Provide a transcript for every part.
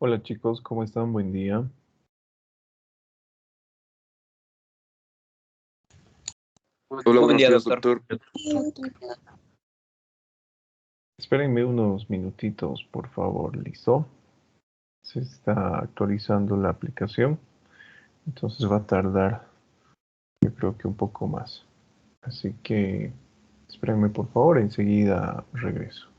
Hola chicos, ¿cómo están? Buen día. Hola, Buen buenos día, días, doctor. doctor. Espérenme unos minutitos, por favor, ¿listo? Se está actualizando la aplicación, entonces va a tardar, yo creo que un poco más. Así que espérenme, por favor, enseguida regreso.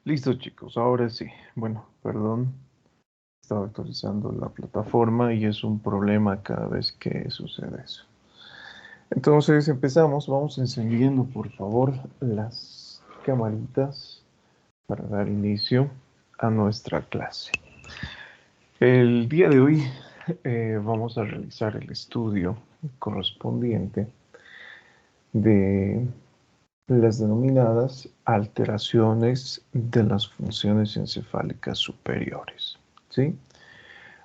Listo, chicos, ahora sí. Bueno, perdón, estaba actualizando la plataforma y es un problema cada vez que sucede eso. Entonces empezamos, vamos encendiendo por favor las camaritas para dar inicio a nuestra clase. El día de hoy vamos a realizar el estudio correspondiente de las denominadas alteraciones de las funciones encefálicas superiores, ¿sí?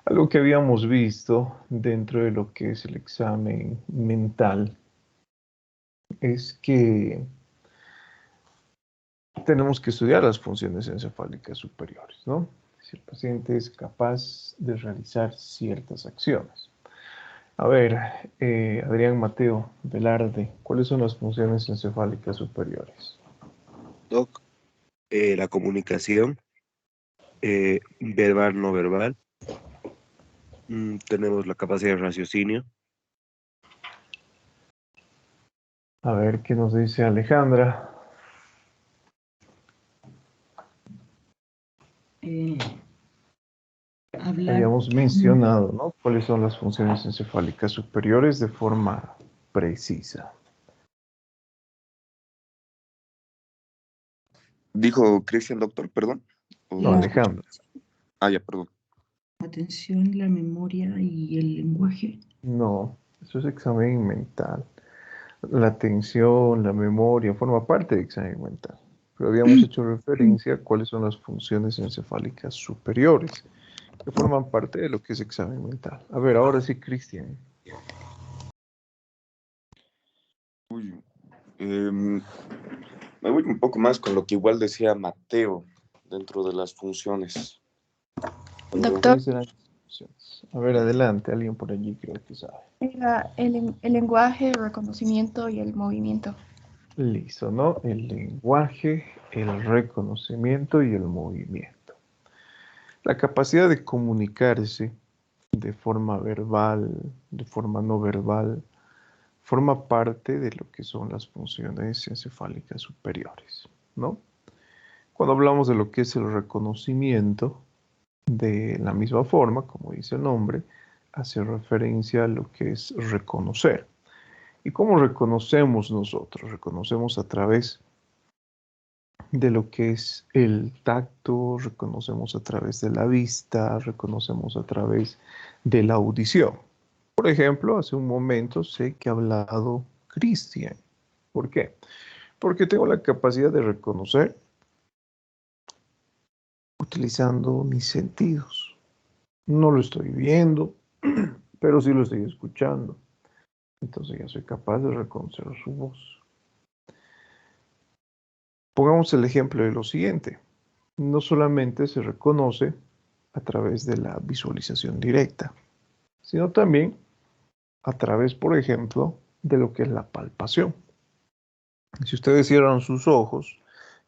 Algo que habíamos visto dentro de lo que es el examen mental es que tenemos que estudiar las funciones encefálicas superiores, ¿no? Si el paciente es capaz de realizar ciertas acciones. A ver, Adrián Mateo Velarde, ¿cuáles son las funciones encefálicas superiores? Doc, la comunicación, verbal, no verbal. Tenemos la capacidad de raciocinio. A ver, ¿qué nos dice Alejandra? eh, hablar. Habíamos mencionado, ¿no? ¿Cuáles son las funciones encefálicas superiores de forma precisa? Dijo Cristian, doctor, perdón. No, ¿O La escuché? Alejandra. Ah, ya, perdón. atención, la memoria y el lenguaje. No, eso es examen mental. La atención, la memoria, forma parte del examen mental. Pero habíamos hecho referencia a cuáles son las funciones encefálicas superiores, que forman parte de lo que es examen mental. A ver, ahora sí, Cristian. Uy, em, me voy un poco más con lo que igual decía Mateo dentro de las funciones. Cuando Doctor, ¿Cuáles serán las funciones? A ver, adelante, alguien por allí creo que sabe. era el lenguaje, el reconocimiento y el movimiento. Listo, ¿no? El lenguaje, el reconocimiento y el movimiento. La capacidad de comunicarse de forma verbal, de forma no verbal, forma parte de lo que son las funciones encefálicas superiores, ¿no? Cuando hablamos de lo que es el reconocimiento, de la misma forma, como dice el nombre, hace referencia a lo que es reconocer. ¿Y cómo reconocemos nosotros? Reconocemos a través de lo que es el tacto, reconocemos a través de la vista, reconocemos a través de la audición. Por ejemplo, hace un momento sé que ha hablado Cristian. ¿Por qué? Porque tengo la capacidad de reconocer utilizando mis sentidos. No lo estoy viendo, pero sí lo estoy escuchando. Entonces ya soy capaz de reconocer su voz. Pongamos el ejemplo de lo siguiente. No solamente se reconoce a través de la visualización directa, sino también a través, por ejemplo, de lo que es la palpación. Si ustedes cierran sus ojos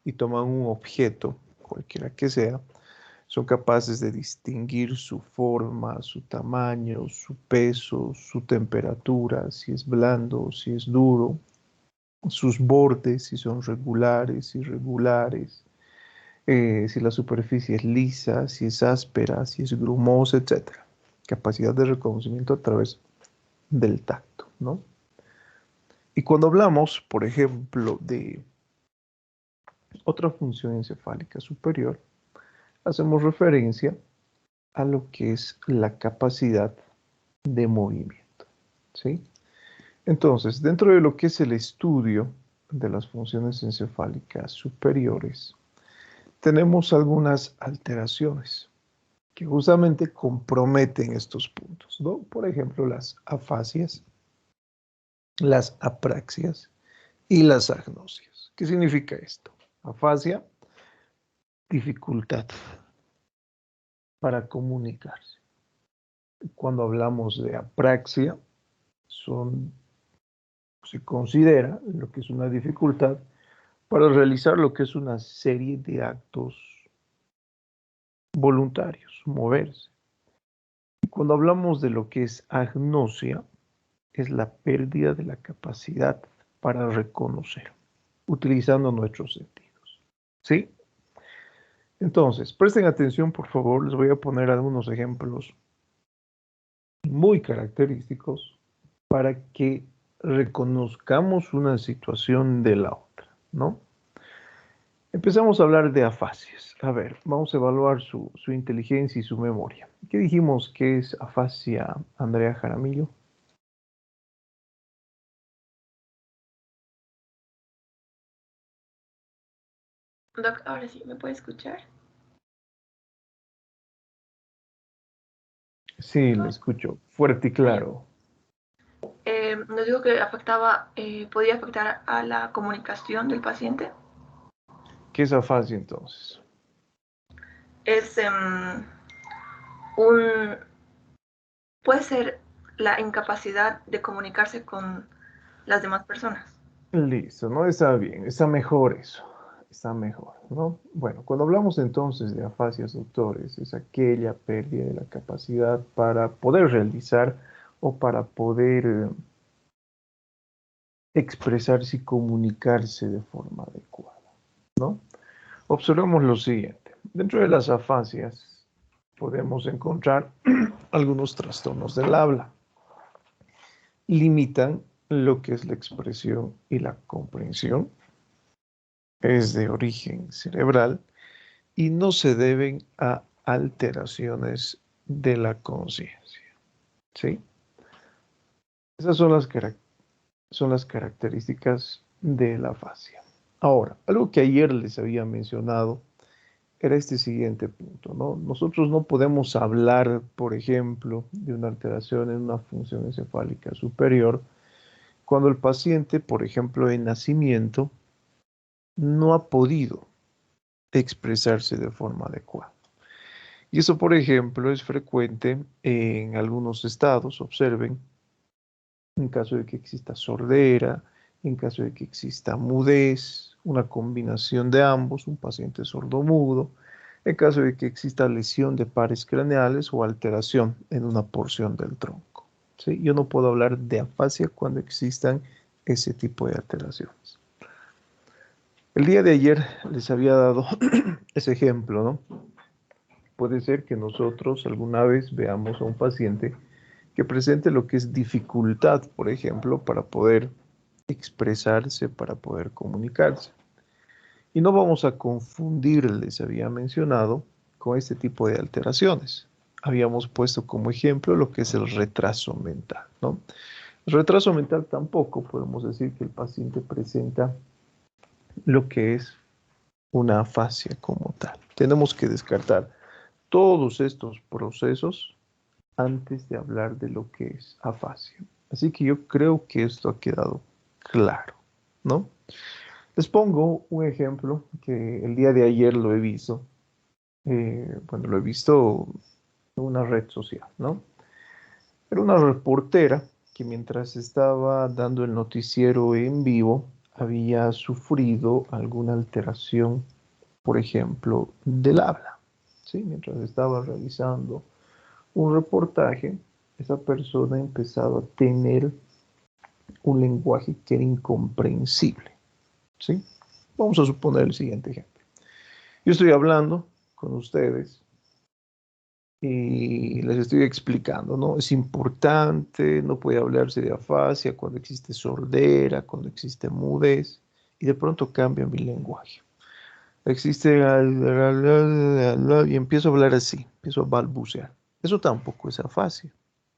y toman un objeto, cualquiera que sea, son capaces de distinguir su forma, su tamaño, su peso, su temperatura, si es blando, si es duro, sus bordes, si son regulares, irregulares, si la superficie es lisa, si es áspera, si es grumosa, etcétera. Capacidad de reconocimiento a través del tacto, ¿no? Y cuando hablamos, por ejemplo, de otra función encefálica superior, hacemos referencia a lo que es la capacidad de movimiento, ¿sí? Entonces, dentro de lo que es el estudio de las funciones encefálicas superiores, tenemos algunas alteraciones que justamente comprometen estos puntos, ¿no? Por ejemplo, las afasias, las apraxias y las agnosias. ¿Qué significa esto? Afasia, dificultad para comunicarse. Cuando hablamos de apraxia, se considera lo que es una dificultad para realizar lo que es una serie de actos voluntarios, moverse. Y cuando hablamos de lo que es agnosia, es la pérdida de la capacidad para reconocer, utilizando nuestros sentidos. ¿Sí? Entonces, presten atención, por favor, les voy a poner algunos ejemplos muy característicos para que reconozcamos una situación de la otra, ¿no? Empezamos a hablar de afasias. A ver, vamos a evaluar su inteligencia y su memoria. ¿Qué dijimos que es afasia, Andrea Jaramillo? Doc, ahora sí, ¿me puede escuchar? Sí, le escucho fuerte y claro. Nos dijo que afectaba, podía afectar a la comunicación del paciente. ¿Qué es afasia entonces? Es un, puede ser la incapacidad de comunicarse con las demás personas. Listo, ¿no? Está bien, está mejor eso, está mejor, ¿no? Bueno, cuando hablamos entonces de afasias, doctores, es aquella pérdida de la capacidad para poder realizar o para poder expresarse y comunicarse de forma adecuada, ¿no? Observemos lo siguiente. Dentro de las afasias podemos encontrar algunos trastornos del habla. Limitan lo que es la expresión y la comprensión. Es de origen cerebral y no se deben a alteraciones de la conciencia. ¿Sí? Esas son las características de la afasia. Ahora, algo que ayer les había mencionado era este siguiente punto, ¿no? Nosotros no podemos hablar, por ejemplo, de una alteración en una función encefálica superior cuando el paciente, por ejemplo, en nacimiento, no ha podido expresarse de forma adecuada. Y eso, por ejemplo, es frecuente en algunos estados, observen, en caso de que exista sordera, en caso de que exista mudez, una combinación de ambos, un paciente sordomudo, en caso de que exista lesión de pares craneales o alteración en una porción del tronco. ¿Sí? Yo no puedo hablar de afasia cuando existan ese tipo de alteraciones. El día de ayer les había dado ese ejemplo, ¿no? Puede ser que nosotros alguna vez veamos a un paciente que presente lo que es dificultad, por ejemplo, para poder expresarse, para poder comunicarse. Y no vamos a confundir, les había mencionado, con este tipo de alteraciones. Habíamos puesto como ejemplo lo que es el retraso mental, ¿no? El retraso mental tampoco podemos decir que el paciente presenta lo que es una afasia como tal. Tenemos que descartar todos estos procesos antes de hablar de lo que es afasia. Así que yo creo que esto ha quedado claro, ¿no? Les pongo un ejemplo que el día de ayer lo he visto. Bueno, lo he visto en una red social, ¿no? Era una reportera que mientras estaba dando el noticiero en vivo había sufrido alguna alteración, por ejemplo, del habla, ¿sí? Mientras estaba realizando un reportaje, esa persona ha empezado a tener un lenguaje que era incomprensible, ¿sí? Vamos a suponer el siguiente ejemplo. Yo estoy hablando con ustedes y les estoy explicando, ¿no? Es importante, no puede hablarse de afasia cuando existe sordera, cuando existe mudez, y de pronto cambia mi lenguaje. Existe y empiezo a hablar así, empiezo a balbucear. Eso tampoco es afasia.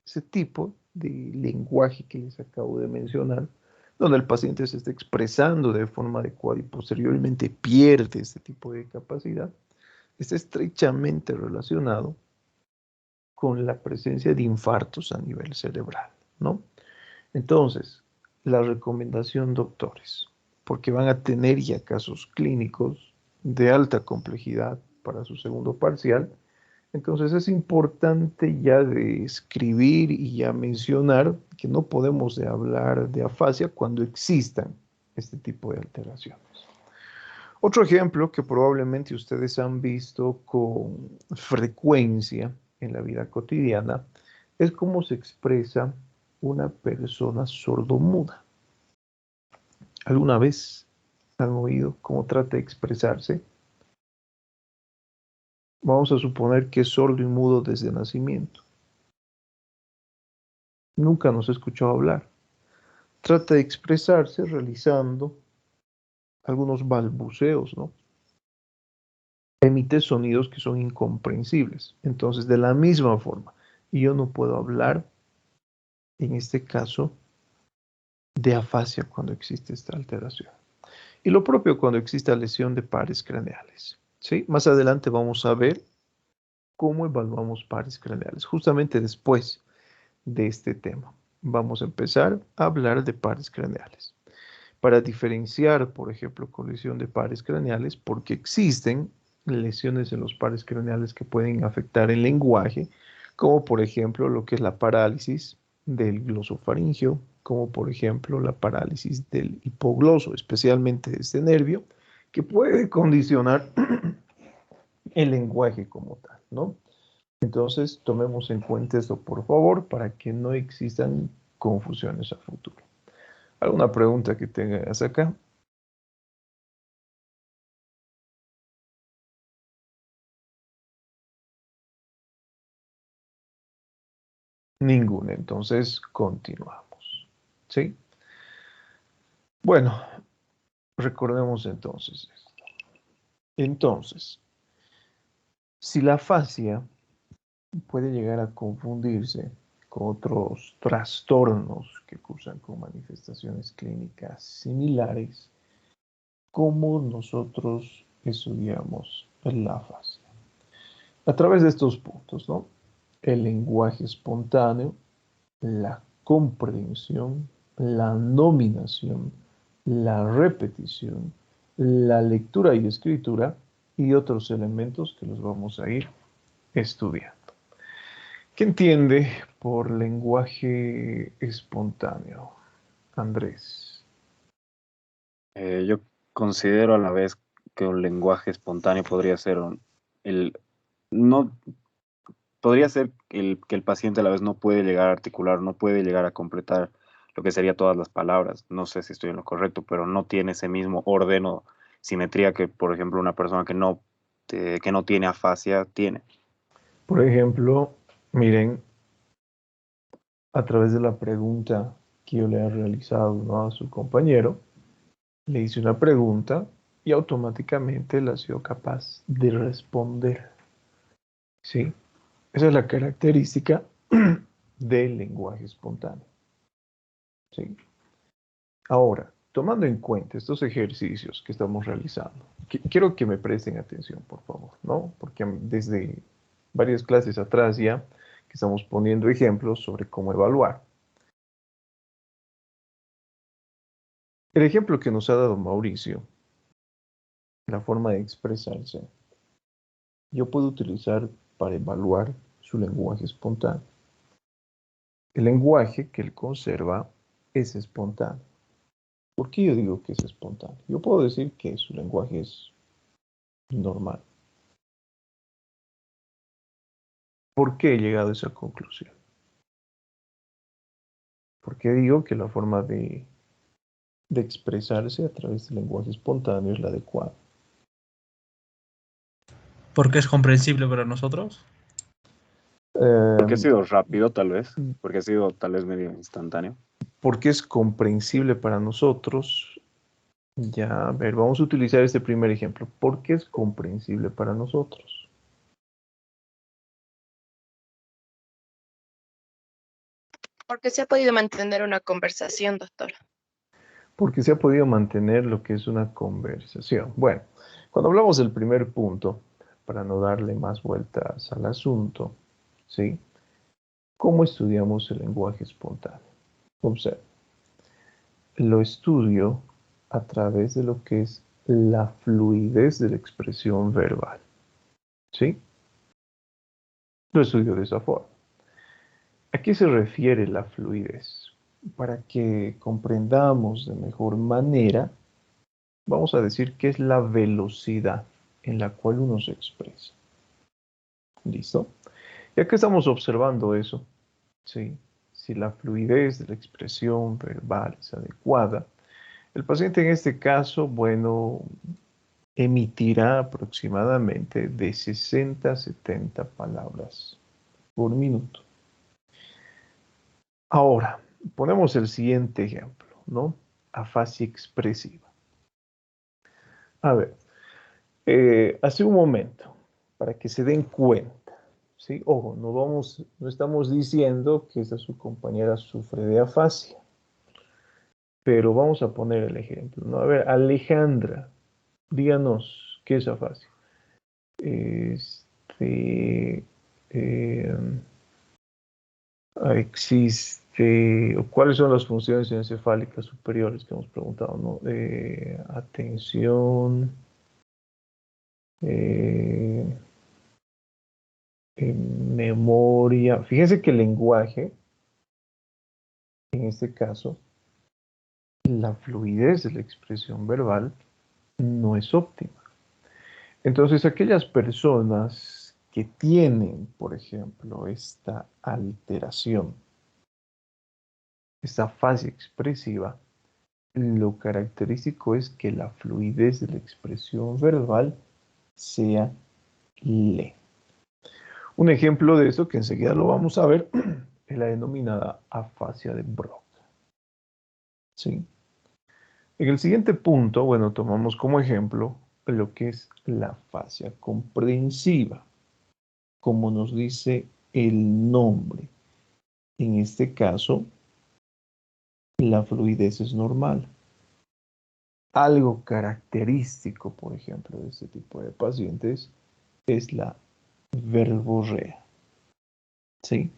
Ese tipo de lenguaje que les acabo de mencionar, donde el paciente se está expresando de forma adecuada y posteriormente pierde este tipo de capacidad, está estrechamente relacionado con la presencia de infartos a nivel cerebral, ¿no? Entonces, la recomendación, doctores, porque van a tener ya casos clínicos de alta complejidad para su segundo parcial, entonces es importante ya de escribir y ya mencionar que no podemos de hablar de afasia cuando existan este tipo de alteraciones. Otro ejemplo que probablemente ustedes han visto con frecuencia en la vida cotidiana es cómo se expresa una persona sordomuda. ¿Alguna vez han oído cómo trata de expresarse? Vamos a suponer que es sordo y mudo desde nacimiento. Nunca nos ha escuchado hablar. Trata de expresarse realizando algunos balbuceos, ¿no? Emite sonidos que son incomprensibles. Entonces, de la misma forma, yo no puedo hablar, en este caso, de afasia cuando existe esta alteración. Y lo propio cuando exista lesión de pares craneales. ¿Sí? Más adelante vamos a ver cómo evaluamos pares craneales, justamente después de este tema. Vamos a empezar a hablar de pares craneales. Para diferenciar, por ejemplo, con lesión de pares craneales, porque existen lesiones en los pares craneales que pueden afectar el lenguaje, como por ejemplo lo que es la parálisis del glosofaringeo, como por ejemplo la parálisis del hipogloso, especialmente de este nervio, que puede condicionar el lenguaje como tal, ¿no? Entonces, tomemos en cuenta esto, por favor, para que no existan confusiones a futuro. ¿Alguna pregunta que tengas acá? Ninguna. Entonces, continuamos. ¿Sí? Bueno, recordemos entonces esto. Entonces, si la afasia puede llegar a confundirse con otros trastornos que cursan con manifestaciones clínicas similares, ¿cómo nosotros estudiamos la afasia? A través de estos puntos, ¿no? El lenguaje espontáneo, la comprensión, la nominación, la repetición, la lectura y escritura y otros elementos que los vamos a ir estudiando. ¿Qué entiende por lenguaje espontáneo, Andrés? Yo considero a la vez que un lenguaje espontáneo podría ser no, podría ser que el paciente a la vez no puede llegar a articular, no puede llegar a completar lo que sería todas las palabras. No sé si estoy en lo correcto, pero no tiene ese mismo orden o simetría que, por ejemplo, una persona que no tiene afasia tiene. Por ejemplo, miren, a través de la pregunta que yo le he realizado, ¿no?, a su compañero, le hice una pregunta y automáticamente él ha sido capaz de responder. ¿Sí? Esa es la característica del lenguaje espontáneo. ¿Sí? Ahora, tomando en cuenta estos ejercicios que estamos realizando, quiero que me presten atención, por favor, ¿no? Porque desde varias clases atrás ya que estamos poniendo ejemplos sobre cómo evaluar. El ejemplo que nos ha dado Mauricio, la forma de expresarse, yo puedo utilizar para evaluar su lenguaje espontáneo. El lenguaje que él conserva es espontáneo. ¿Por qué yo digo que es espontáneo? Yo puedo decir que su lenguaje es normal. ¿Por qué he llegado a esa conclusión? Porque digo que la forma de expresarse a través del lenguaje espontáneo es la adecuada. Porque es comprensible para nosotros. Porque ha Eh, sido rápido, tal vez, porque ha sido tal vez medio instantáneo. porque es comprensible para nosotros. Ya, a ver, vamos a utilizar este primer ejemplo. ¿Por qué es comprensible para nosotros? Porque se ha podido mantener una conversación, doctor. Porque se ha podido mantener lo que es una conversación. Bueno, cuando hablamos del primer punto, para no darle más vueltas al asunto, ¿sí? ¿Cómo estudiamos el lenguaje espontáneo? Observe. Lo estudio a través de lo que es la fluidez de la expresión verbal, ¿sí? Lo estudio de esa forma. ¿A qué se refiere la fluidez? Para que comprendamos de mejor manera, vamos a decir que es la velocidad en la cual uno se expresa. ¿Listo? Ya que estamos observando eso, ¿sí? Si la fluidez de la expresión verbal es adecuada, el paciente en este caso, bueno, emitirá aproximadamente de 60 a 70 palabras por minuto. Ahora, ponemos el siguiente ejemplo, ¿no? Afasia expresiva. A ver, hace un momento, para que se den cuenta, ¿sí? Ojo, no estamos diciendo que esta su compañera sufre de afasia, pero vamos a poner el ejemplo, ¿no? A ver, Alejandra, díganos, ¿qué es afasia? Eh, ¿cuáles son las funciones encefálicas superiores que hemos preguntado, ¿no? Atención, memoria. Fíjense que el lenguaje, en este caso, la fluidez de la expresión verbal no es óptima. Entonces, aquellas personas que tienen, por ejemplo, esta alteración, esta fase expresiva, lo característico es que la fluidez de la expresión verbal sea lenta. Un ejemplo de eso, que enseguida lo vamos a ver, es la denominada afasia de Broca. ¿Sí? En el siguiente punto, bueno, tomamos como ejemplo lo que es la afasia comprensiva, como nos dice el nombre. En este caso, la fluidez es normal. Algo característico, por ejemplo, de este tipo de pacientes es la verborrea. ¿Sí?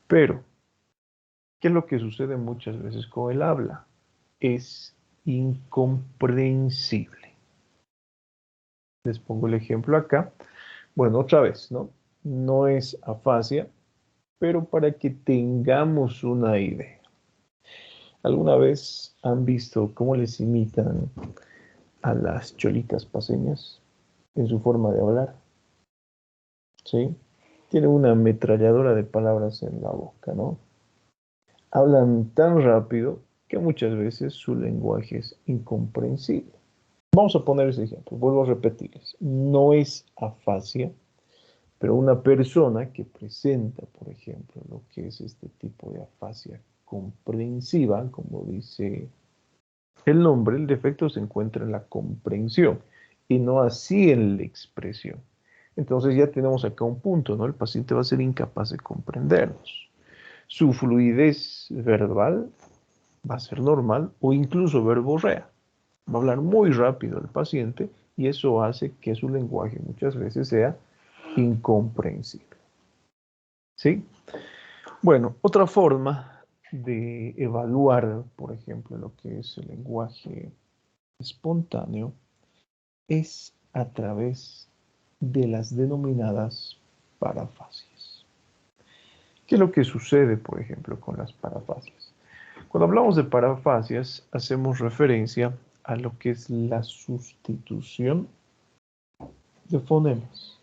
Pero, ¿qué es lo que sucede muchas veces con el habla? Es incomprensible. Les pongo el ejemplo acá. Bueno, otra vez, ¿no? No es afasia, pero para que tengamos una idea. ¿Alguna vez han visto cómo les imitan a las cholitas paseñas en su forma de hablar? ¿Sí? Tienen una ametralladora de palabras en la boca, ¿no? Hablan tan rápido que muchas veces su lenguaje es incomprensible. Vamos a poner ese ejemplo, vuelvo a repetirles. No es afasia, pero una persona que presenta, por ejemplo, lo que es este tipo de afasia comprensiva, como dice el nombre, el defecto se encuentra en la comprensión y no así en la expresión. Entonces ya tenemos acá un punto, ¿no? El paciente va a ser incapaz de comprendernos. Su fluidez verbal va a ser normal o incluso verborrea. Va a hablar muy rápido el paciente y eso hace que su lenguaje muchas veces sea incomprensible. ¿Sí? Bueno, otra forma de evaluar, por ejemplo, lo que es el lenguaje espontáneo es a través de las denominadas parafasias. ¿Qué es lo que sucede, por ejemplo, con las parafasias? Cuando hablamos de parafasias, hacemos referencia a lo que es la sustitución de fonemas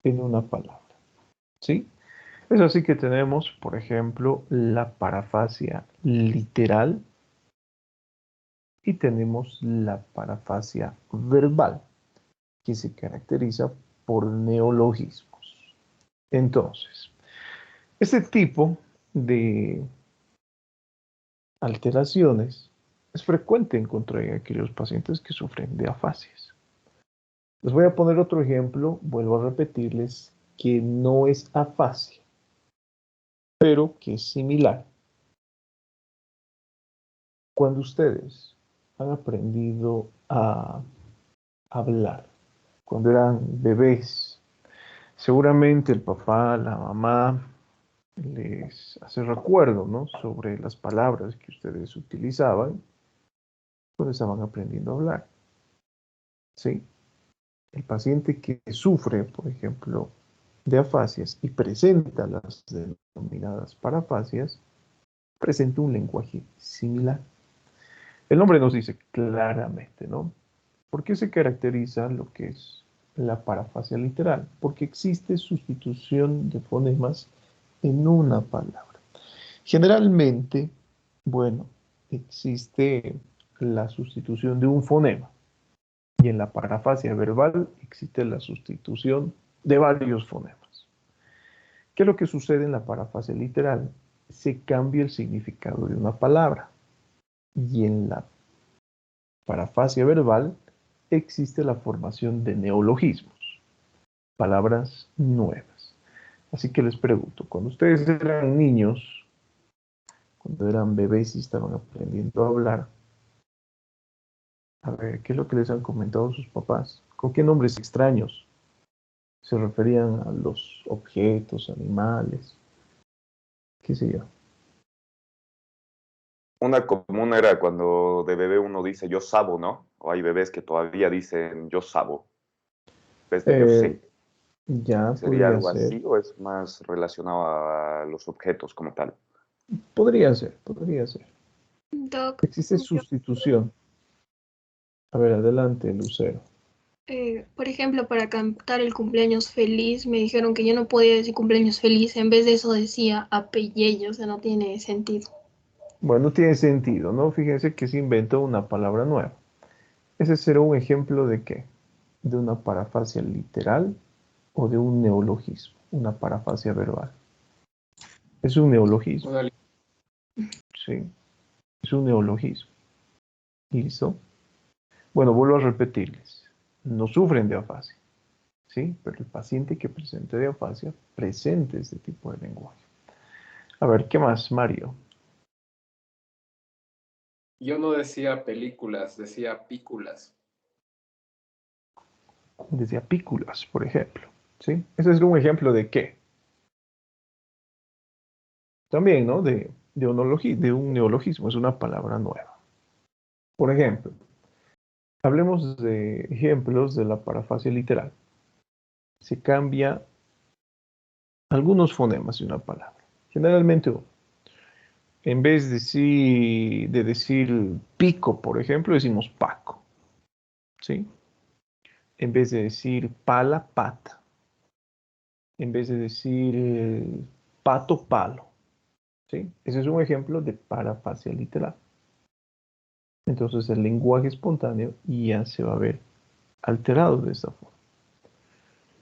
en una palabra. ¿Sí? Es así que tenemos, por ejemplo, la parafasia literal y tenemos la parafasia verbal, que se caracteriza por neologismos. Entonces, este tipo de alteraciones es frecuente encontrar en aquellos pacientes que sufren de afasias. Les voy a poner otro ejemplo, vuelvo a repetirles que no es afasia, pero que es similar. Cuando ustedes han aprendido a hablar, cuando eran bebés, seguramente el papá, la mamá les hace recuerdo, ¿no? Sobre las palabras que ustedes utilizaban cuando estaban aprendiendo a hablar. ¿Sí? El paciente que sufre, por ejemplo, de afasias y presenta las denominadas parafasias, presenta un lenguaje similar. El nombre nos dice claramente, ¿no? ¿Por qué se caracteriza lo que es la parafasia literal? Porque existe sustitución de fonemas en una palabra. Generalmente, bueno, existe la sustitución de un fonema, Y en la parafasia verbal existe la sustitución de varios fonemas. ¿Qué es lo que sucede en la parafasia literal? Se cambia el significado de una palabra. Y en la parafasia verbal existe la formación de neologismos, palabras nuevas. Así que les pregunto, cuando ustedes eran niños, cuando eran bebés y estaban aprendiendo a hablar, a ver, ¿qué es lo que les han comentado sus papás? ¿Con qué nombres extraños se referían a los objetos, animales, qué sé yo? Una común era cuando de bebé uno dice yo sabo, ¿no? O hay bebés que todavía dicen yo sabo, en vez de yo Eh, sé. ya ¿Sería podría algo ser, así o es más relacionado a los objetos como tal? podría ser, podría ser. Doc, Existe yo, sustitución. A ver, adelante, Lucero. por ejemplo, para cantar el cumpleaños feliz, me dijeron que yo no podía decir cumpleaños feliz, en vez de eso decía apellido, o sea, no tiene sentido. Bueno, tiene sentido, ¿no? Fíjense que se inventó una palabra nueva. Ese será un ejemplo de qué? De una parafasia literal o de un neologismo, una parafasia verbal. Es un neologismo, sí, es un neologismo. ¿Listo? Bueno, vuelvo a repetirles. No sufren de afasia, ¿sí? Pero el paciente que presente de afasia presente este tipo de lenguaje. A ver, ¿qué más, Mario? Yo no decía películas, decía pículas. Desde apículas, por ejemplo, ¿sí? Ese es un ejemplo de qué. También, ¿no? De un neologismo, es una palabra nueva. Por ejemplo, hablemos de ejemplos de la parafasia literal. Se cambia algunos fonemas de una palabra, generalmente uno. En vez de decir pico, por ejemplo, decimos paco, ¿sí? En vez de decir pala, pata. En vez de decir pato, palo, ¿sí? Ese es un ejemplo de parafasia literal. Entonces el lenguaje espontáneo ya se va a ver alterado de esta forma.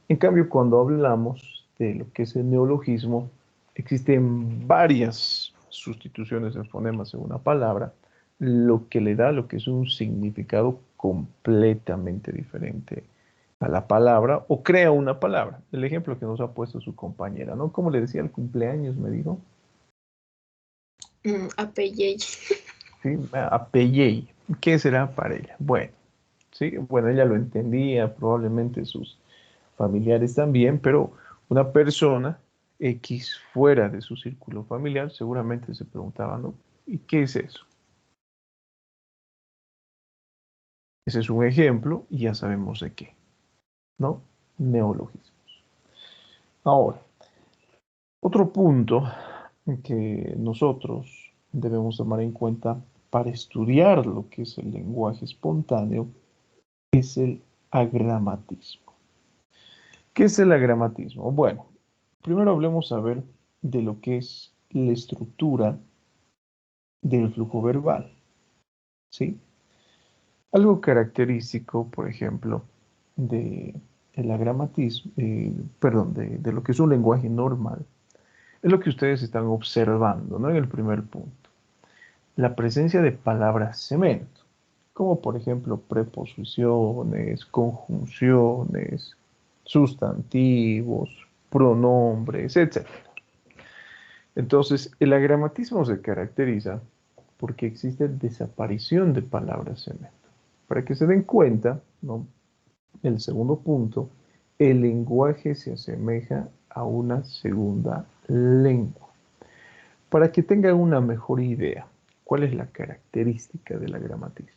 En cambio, cuando hablamos de lo que es el neologismo, existen varias sustituciones de fonemas en una palabra, lo que le da lo que es un significado completamente diferente a la palabra o crea una palabra. El ejemplo que nos ha puesto su compañera, ¿no? Como le decía el cumpleaños, me dijo. Apellido. Sí, apelley. ¿Qué será para ella? Bueno, sí, bueno, ella lo entendía, probablemente sus familiares también, pero una persona X fuera de su círculo familiar seguramente se preguntaba, ¿no? ¿Y qué es eso? Ese es un ejemplo y ya sabemos de qué, ¿no? Neologismos. Ahora, otro punto que nosotros debemos tomar en cuenta para estudiar lo que es el lenguaje espontáneo es el agramatismo. ¿Qué es el agramatismo? Bueno, primero hablemos a ver de lo que es la estructura del flujo verbal, ¿sí? Algo característico, por ejemplo, de el agramatismo, perdón, de lo que es un lenguaje normal, es lo que ustedes están observando, ¿no? En el primer punto. La presencia de palabras cemento, como por ejemplo preposiciones, conjunciones, sustantivos, pronombres, etc. Entonces, el agramatismo se caracteriza porque existe desaparición de palabras cemento. Para que se den cuenta, ¿no? El segundo punto, el lenguaje se asemeja a una segunda lengua. Para que tengan una mejor idea, ¿cuál es la característica del agramatismo?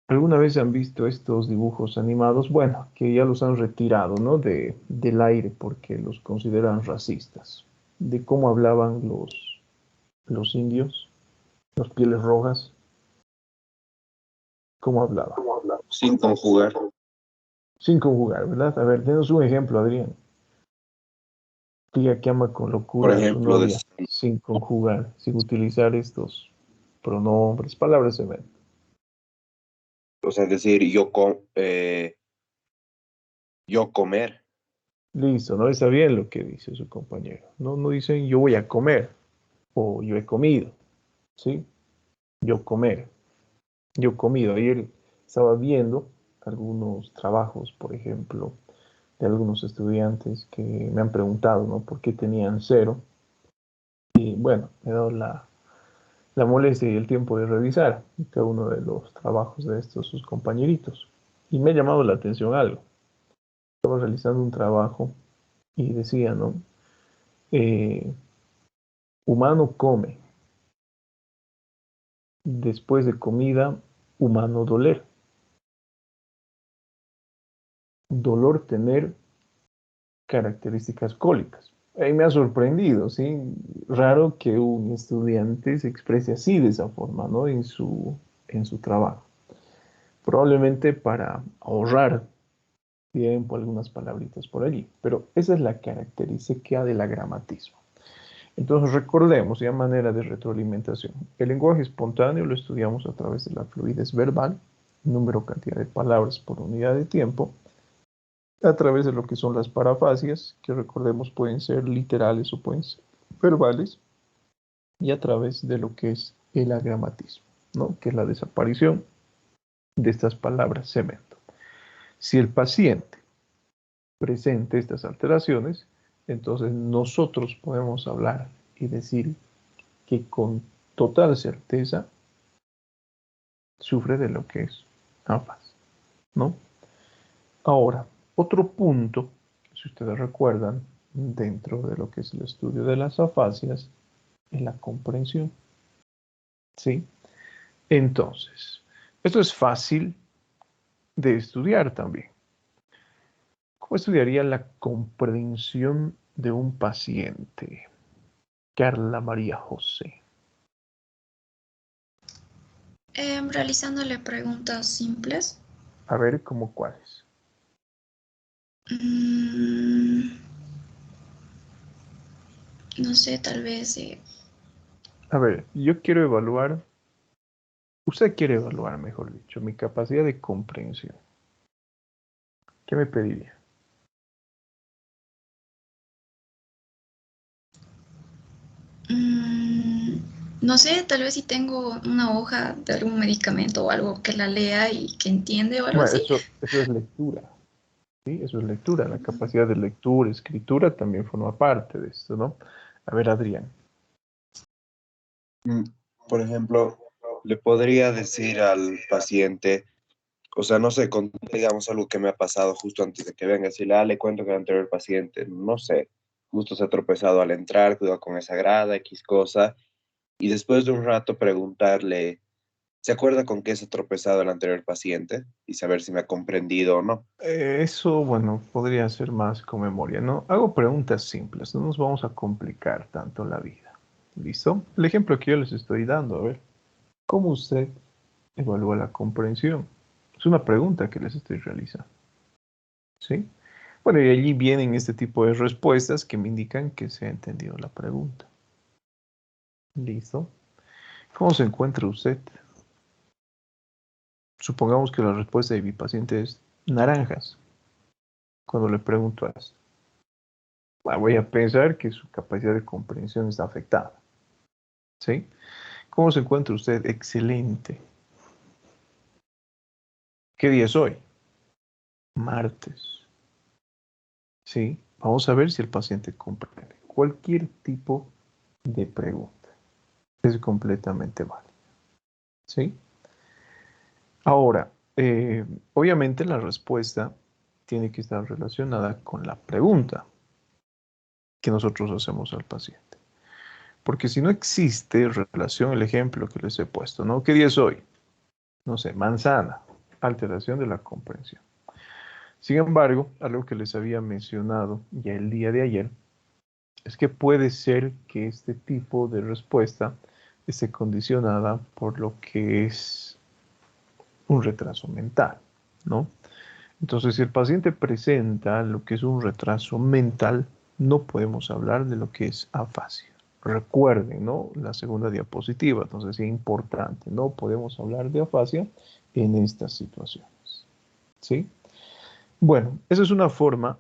¿Alguna vez han visto estos dibujos animados? Bueno, que ya los han retirado, ¿no? Del aire porque los consideran racistas. De cómo hablaban los indios, los pieles rojas, cómo hablaban. Sin conjugar. Sin conjugar, ¿verdad? A ver, denos un ejemplo, Adrián. Diga que ama con Por locura a su ejemplo, novia, sin conjugar, sin utilizar estos pronombres, palabras de O sea, decir yo comer. Listo, no está bien lo que dice su compañero. No, no dicen yo voy a comer o yo he comido, ¿sí? Yo comer, yo comido. Ayer estaba viendo algunos trabajos, por ejemplo, de algunos estudiantes que me han preguntado, ¿no? ¿Por qué tenían 0? Y bueno, me he dado la molestia y el tiempo de revisar cada uno de los trabajos de estos sus compañeritos. Y me ha llamado la atención algo. Estaba realizando un trabajo y decía, ¿no? Humano come. Después de comida, humano doler. Dolor tener características cólicas. Ahí me ha sorprendido, ¿sí? Raro que un estudiante se exprese así de esa forma, ¿no? En su trabajo. Probablemente para ahorrar tiempo, algunas palabritas por allí. Pero esa es la característica del agramatismo. Entonces recordemos, ya manera de retroalimentación, el lenguaje espontáneo lo estudiamos a través de la fluidez verbal, número, cantidad de palabras por unidad de tiempo, a través de lo que son las parafasias, que recordemos pueden ser literales o pueden ser verbales, y a través de lo que es el agramatismo, ¿no? Que es la desaparición de estas palabras cemento. Si el paciente presenta estas alteraciones, entonces nosotros podemos hablar y decir que con total certeza sufre de lo que es afasia, ¿no? Ahora, otro punto, si ustedes recuerdan, dentro de lo que es el estudio de las afasias, es la comprensión, ¿sí? Entonces, esto es fácil de estudiar también. ¿Cómo estudiaría la comprensión de un paciente? Carla María José. Realizándole preguntas simples. A ver, ¿cómo cuáles? No sé, tal vez. A ver, yo quiero evaluar, usted quiere evaluar, mejor dicho, mi capacidad de comprensión. ¿Qué me pediría? No sé, tal vez si tengo una hoja de algún medicamento o algo que la lea y que entiende o algo Bueno, así. eso es lectura, ¿sí? Eso es lectura. La capacidad de lectura, escritura también forma parte de esto, ¿no? A ver, Adrián. Por ejemplo, le podría decir al paciente, o sea, no sé, digamos algo que me ha pasado justo antes de que venga, decirle, le cuento que el anterior paciente, no sé, justo se ha tropezado al entrar, cuidado con esa grada, X cosa, y después de un rato preguntarle, ¿se acuerda con qué se ha tropezado el anterior paciente? Y saber si me ha comprendido o no. Eso, bueno, podría ser más con memoria, ¿no? Hago preguntas simples, no nos vamos a complicar tanto la vida. ¿Listo? El ejemplo que yo les estoy dando, a ver, ¿cómo usted evalúa la comprensión? Es una pregunta que les estoy realizando, ¿sí? Bueno, y allí vienen este tipo de respuestas que me indican que se ha entendido la pregunta. ¿Listo? ¿Cómo se encuentra usted? Supongamos que la respuesta de mi paciente es naranjas. Cuando le pregunto a esto, voy a pensar que su capacidad de comprensión está afectada. ¿Sí? ¿Cómo se encuentra usted? Excelente. ¿Qué día es hoy? Martes. ¿Sí? Vamos a ver si el paciente comprende. Cualquier tipo de pregunta es completamente válido. ¿Sí? Ahora, obviamente la respuesta tiene que estar relacionada con la pregunta que nosotros hacemos al paciente. Porque si no existe relación, el ejemplo que les he puesto, ¿no? ¿Qué día es hoy? No sé, manzana, alteración de la comprensión. Sin embargo, algo que les había mencionado ya el día de ayer, es que puede ser que este tipo de respuesta esté condicionada por lo que es un retraso mental, ¿no? Entonces, si el paciente presenta lo que es un retraso mental, no podemos hablar de lo que es afasia. recuerden, ¿no? La segunda diapositiva, entonces es importante, no podemos hablar de afasia en estas situaciones, ¿sí? Bueno, esa es una forma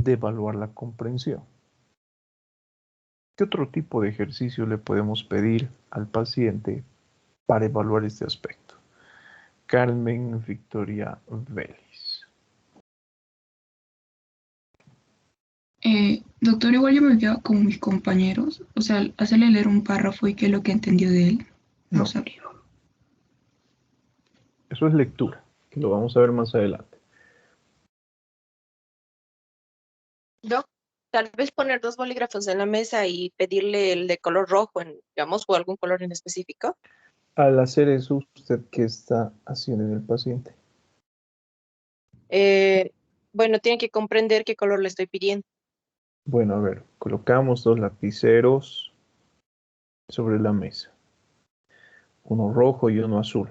de evaluar la comprensión. ¿Qué otro tipo de ejercicio le podemos pedir al paciente para evaluar este aspecto? Carmen Victoria Vélez. Doctor, igual yo me quedo con mis compañeros, o sea, hacerle leer un párrafo y qué es lo que entendió de él, no No. sabría. Eso es lectura, que lo vamos a ver más adelante. Doc, tal vez poner dos bolígrafos en la mesa y pedirle el de color rojo, digamos, o algún color en específico. Al hacer eso, ¿usted qué está haciendo en el paciente? Bueno, tiene que comprender qué color le estoy pidiendo. Bueno, a ver, colocamos dos lapiceros sobre la mesa, uno rojo y uno azul.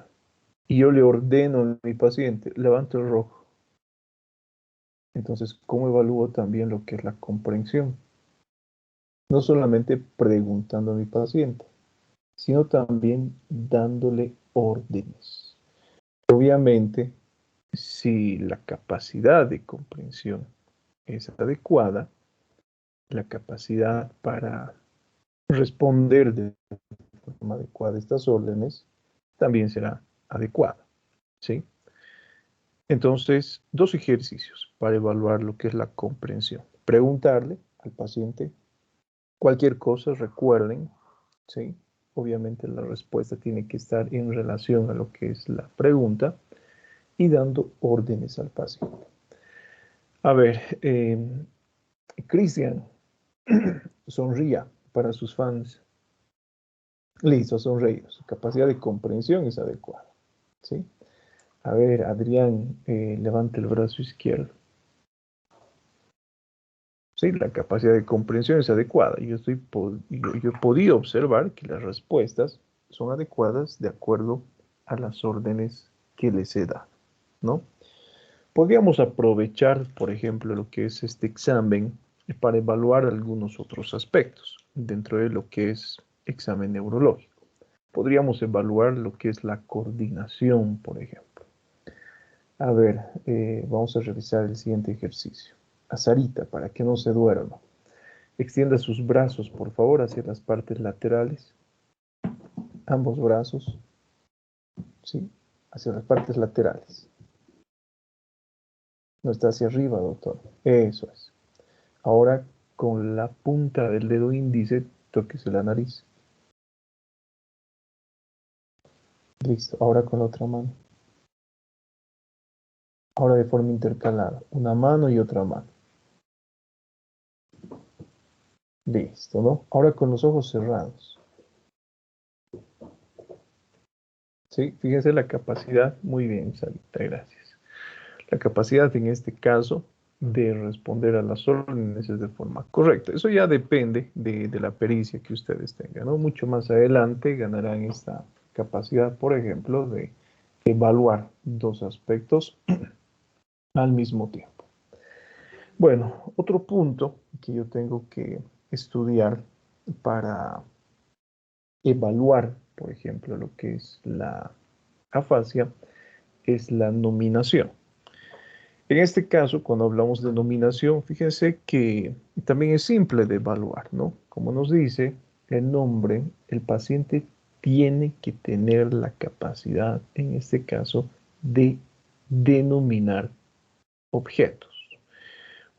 Y yo le ordeno a mi paciente, levante el rojo. Entonces, ¿cómo evalúo también lo que es la comprensión? No solamente preguntando a mi paciente, sino también dándole órdenes. Obviamente, si la capacidad de comprensión es adecuada, la capacidad para responder de forma adecuada a estas órdenes también será adecuada, ¿sí? Entonces, dos ejercicios para evaluar lo que es la comprensión. Preguntarle al paciente cualquier cosa, recuerden, ¿sí? Obviamente la respuesta tiene que estar en relación a lo que es la pregunta y dando órdenes al paciente. A ver, Cristian, sonría para sus fans. Listo, sonreír. Su capacidad de comprensión es adecuada, ¿sí? A ver, Adrián, levante el brazo izquierdo. Sí, la capacidad de comprensión es adecuada. Yo he podido observar que las respuestas son adecuadas de acuerdo a las órdenes que les he dado, ¿no? Podríamos aprovechar, por ejemplo, lo que es este examen para evaluar algunos otros aspectos dentro de lo que es examen neurológico. Podríamos evaluar lo que es la coordinación, por ejemplo. A ver, vamos a revisar el siguiente ejercicio. A Sarita, para que no se duerma. Extienda sus brazos, por favor, hacia las partes laterales. Ambos brazos, ¿sí? Hacia las partes laterales. No está hacia arriba, doctor. Eso es. Ahora, con la punta del dedo índice, tóquese la nariz. Listo. Ahora con la otra mano. Ahora de forma intercalada. Una mano y otra mano. Listo, ¿no? Ahora con los ojos cerrados. ¿Sí? Fíjense la capacidad. Muy bien, Sarita, gracias. La capacidad en este caso de responder a las órdenes es de forma correcta. Eso ya depende de la pericia que ustedes tengan, ¿no? Mucho más adelante ganarán esta capacidad, por ejemplo, de evaluar dos aspectos al mismo tiempo. Bueno, otro punto que yo tengo que estudiar para evaluar, por ejemplo, lo que es la afasia es la nominación. En este caso, cuando hablamos de nominación, fíjense que también es simple de evaluar, ¿no? Como nos dice el nombre, el paciente tiene que tener la capacidad, en este caso, de denominar objetos.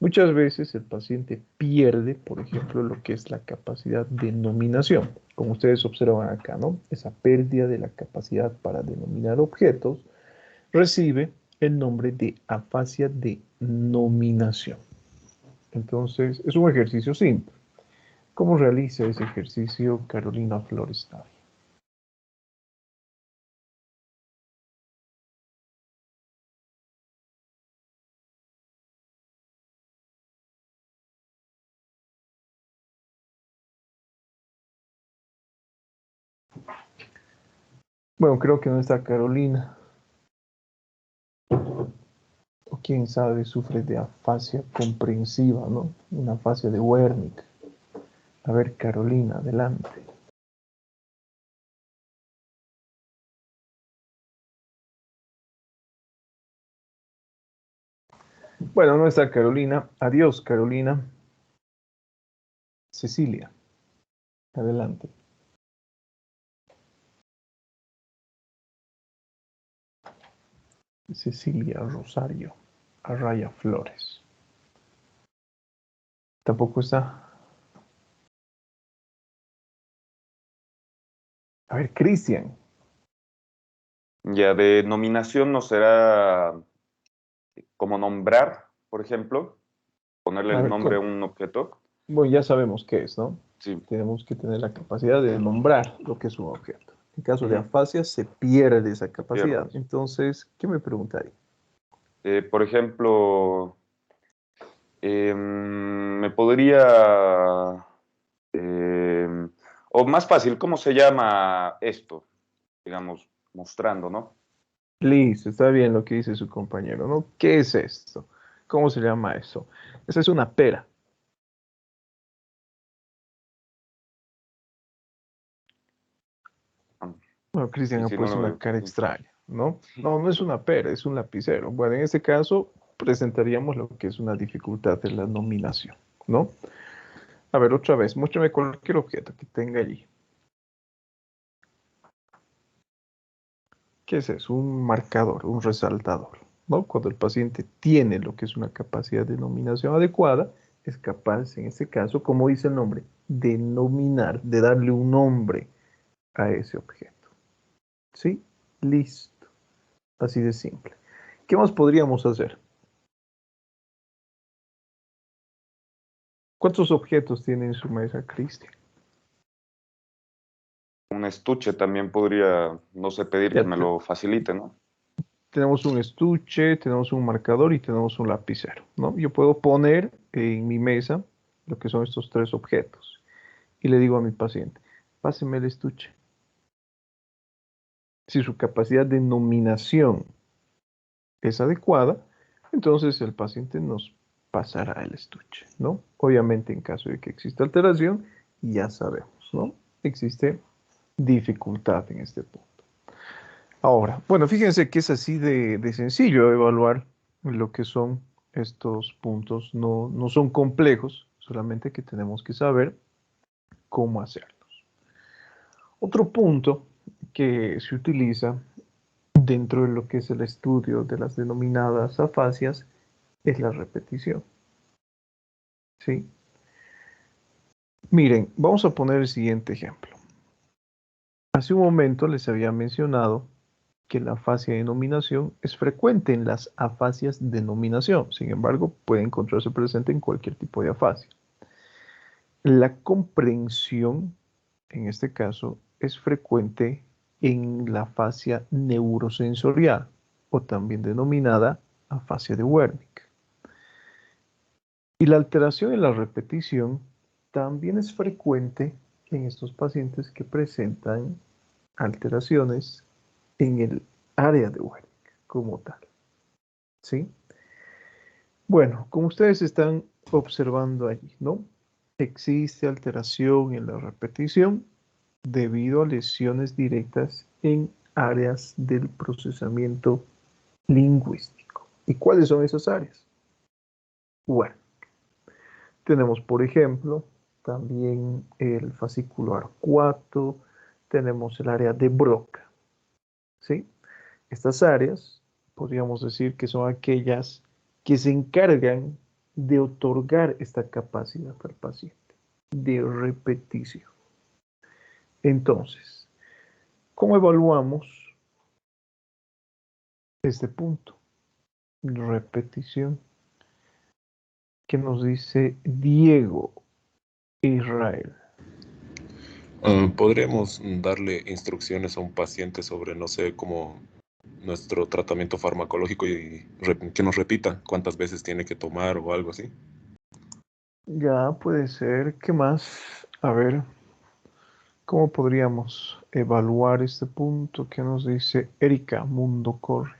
Muchas veces el paciente pierde, por ejemplo, lo que es la capacidad de nominación. Como ustedes observan acá, ¿no? Esa pérdida de la capacidad para denominar objetos recibe el nombre de afasia de nominación. Entonces, es un ejercicio simple. ¿Cómo realiza ese ejercicio Carolina Flores Navia? Bueno, creo que no está Carolina. O quién sabe, sufre de afasia comprensiva, ¿no? Una afasia de Wernicke. A ver, Carolina, adelante. Bueno, no está Carolina. Adiós, Carolina. Cecilia, adelante. Cecilia Rosario Arraya Flores. Tampoco está. A ver, Cristian. Ya de nominación no será como nombrar, por ejemplo, ponerle A el ver, nombre a un objeto. bueno, ya sabemos qué es, ¿no? Sí. Tenemos que tener la capacidad de nombrar lo que es un objeto. En caso de Ujú. afasia se pierde esa capacidad. Pierdes. Entonces, ¿qué me preguntaría? Por ejemplo, me podría... o más fácil, ¿cómo se llama esto? Digamos, mostrando, ¿no? Listo, está bien lo que dice su compañero, ¿no? ¿Qué es esto? ¿Cómo se llama eso? Esa es una pera. Bueno, Cristian Y ha si no puesto una lo... cara extraña, ¿no? No, no es una pera, es un lapicero. Bueno, en este caso presentaríamos lo que es una dificultad de la nominación, ¿no? A ver, otra vez, muéstrame cualquier objeto que tenga allí. ¿Qué es eso? Un marcador, un resaltador, ¿no? Cuando el paciente tiene lo que es una capacidad de nominación adecuada, es capaz, en este caso, como dice el nombre, de nominar, de darle un nombre a ese objeto. ¿Sí? Listo. Así de simple. ¿Qué más podríamos hacer? ¿Cuántos objetos tiene en su mesa, Cristian? Un estuche también podría, no sé, pedir que Ya me lo facilite, ¿no? tenemos un estuche, tenemos un marcador y tenemos un lapicero, ¿no? Yo puedo poner en mi mesa lo que son estos tres objetos y le digo a mi paciente, páseme el estuche. Si su capacidad de nominación es adecuada, entonces el paciente nos pasará el estuche, ¿no? Obviamente en caso de que exista alteración, ya sabemos, ¿no? Existe dificultad en este punto. Ahora, bueno, fíjense que es así de sencillo evaluar lo que son estos puntos. No, no son complejos, solamente que tenemos que saber cómo hacerlos. Otro punto que se utiliza dentro de lo que es el estudio de las denominadas afasias es la repetición. ¿Sí? Miren, vamos a poner el siguiente ejemplo. Hace un momento les había mencionado que la afasia de nominación es frecuente en las afasias de nominación. Sin embargo, puede encontrarse presente en cualquier tipo de afasia. La comprensión, en este caso, es frecuente en la afasia neurosensorial o también denominada afasia de Wernicke. Y la alteración en la repetición también es frecuente en estos pacientes que presentan alteraciones en el área de Wernicke como tal. ¿Sí? Bueno, como ustedes están observando allí, ¿no? Existe alteración en la repetición debido a lesiones directas en áreas del procesamiento lingüístico. ¿Y cuáles son esas áreas? Bueno, tenemos, por ejemplo, también el fascículo arcuato, tenemos el área de Broca, ¿sí? Estas áreas, podríamos decir que son aquellas que se encargan de otorgar esta capacidad al paciente de repetición. Entonces, ¿cómo evaluamos este punto? Repetición. ¿Qué nos dice Diego Israel? Podríamos darle instrucciones a un paciente sobre, no sé, cómo nuestro tratamiento farmacológico y que nos repita cuántas veces tiene que tomar o algo así. Ya puede ser. ¿Qué más? A ver, ¿cómo podríamos evaluar este punto? ¿Qué nos dice Erika Mundo Corre?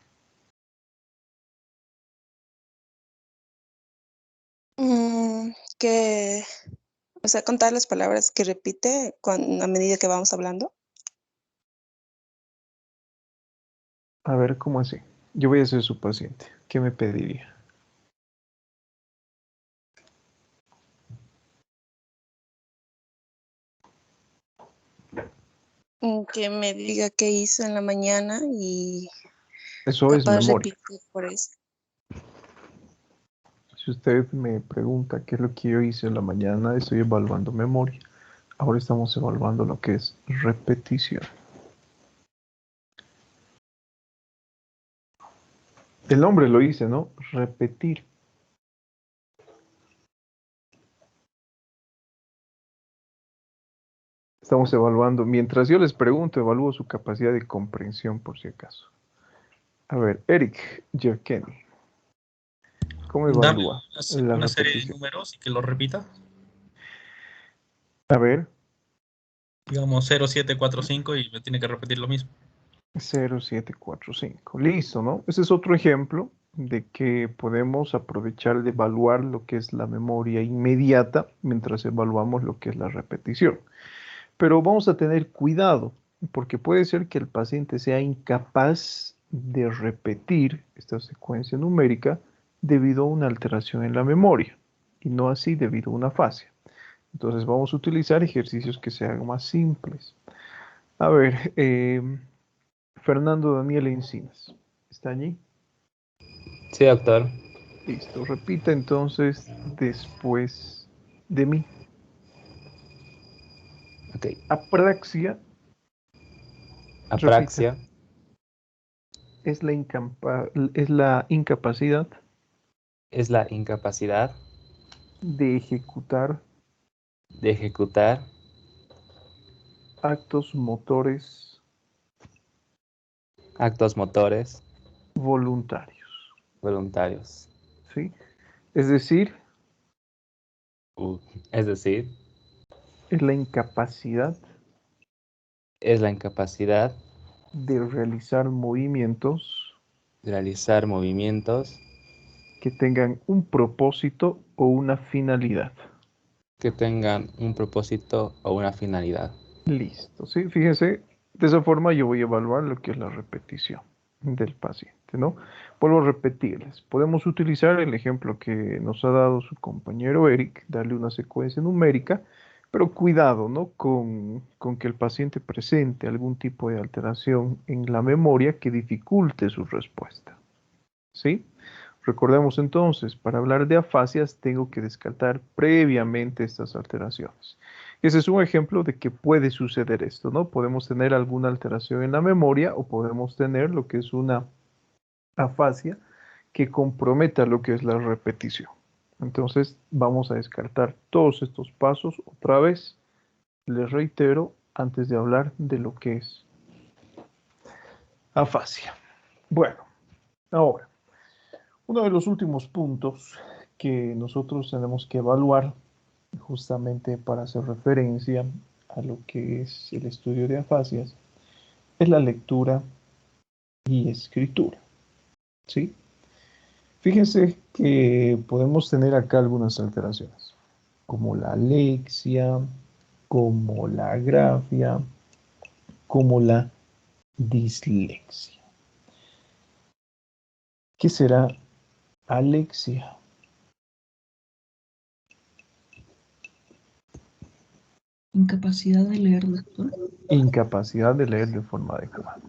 Que O sea, contar las palabras que repite a medida que vamos hablando. A ver, ¿cómo así? Yo voy a ser su paciente. ¿Qué me pediría? Que me diga qué hizo en la mañana y Eso es capaz memoria. repite por eso. Si usted me pregunta qué es lo que yo hice en la mañana, estoy evaluando memoria. Ahora estamos evaluando lo que es repetición. El nombre lo dice, ¿no? Repetir. Estamos evaluando. Mientras yo les pregunto, evalúo su capacidad de comprensión, por si acaso. A ver, Eric Jerkeni. ¿Cómo Dame evalúa la una serie de repetición? números y que lo repita. A ver, Digamos 0745 y me tiene que repetir lo mismo. 0745. Listo, ¿no? Ese es otro ejemplo de que podemos aprovechar de evaluar lo que es la memoria inmediata mientras evaluamos lo que es la repetición. Pero vamos a tener cuidado, porque puede ser que el paciente sea incapaz de repetir esta secuencia numérica debido a una alteración en la memoria, y no así debido a una afasia. Entonces vamos a utilizar ejercicios que sean más simples. A ver, Fernando Daniel Encinas, ¿está allí? Sí, doctor. Listo, repita entonces después de mí. Ok. Apraxia, repita, Apraxia es la incapacidad es la incapacidad de ejecutar de ejecutar actos motores actos motores voluntarios, voluntarios. ¿sí? Es decir, Es decir, es la incapacidad es la incapacidad de realizar movimientos de realizar movimientos que tengan un propósito o una finalidad. que tengan un propósito o una finalidad. Listo, ¿sí? Fíjense, de esa forma yo voy a evaluar lo que es la repetición del paciente, ¿no? Vuelvo a repetirles. Podemos utilizar el ejemplo que nos ha dado su compañero Eric, darle una secuencia numérica, pero cuidado, ¿no? Con que el paciente presente algún tipo de alteración en la memoria que dificulte su respuesta, ¿sí? Recordemos entonces, para hablar de afasias tengo que descartar previamente estas alteraciones. Ese es un ejemplo de que puede suceder esto, ¿no? Podemos tener alguna alteración en la memoria o podemos tener lo que es una afasia que comprometa lo que es la repetición. Entonces vamos a descartar todos estos pasos otra vez. Les reitero antes de hablar de lo que es afasia. Bueno, ahora, uno de los últimos puntos que nosotros tenemos que evaluar justamente para hacer referencia a lo que es el estudio de afasias es la lectura y escritura, ¿sí? Fíjense que podemos tener acá algunas alteraciones, como la alexia, como la agrafia, como la dislexia. ¿Qué será alexia? Incapacidad de leer, doctor. Incapacidad de leer de forma adecuada,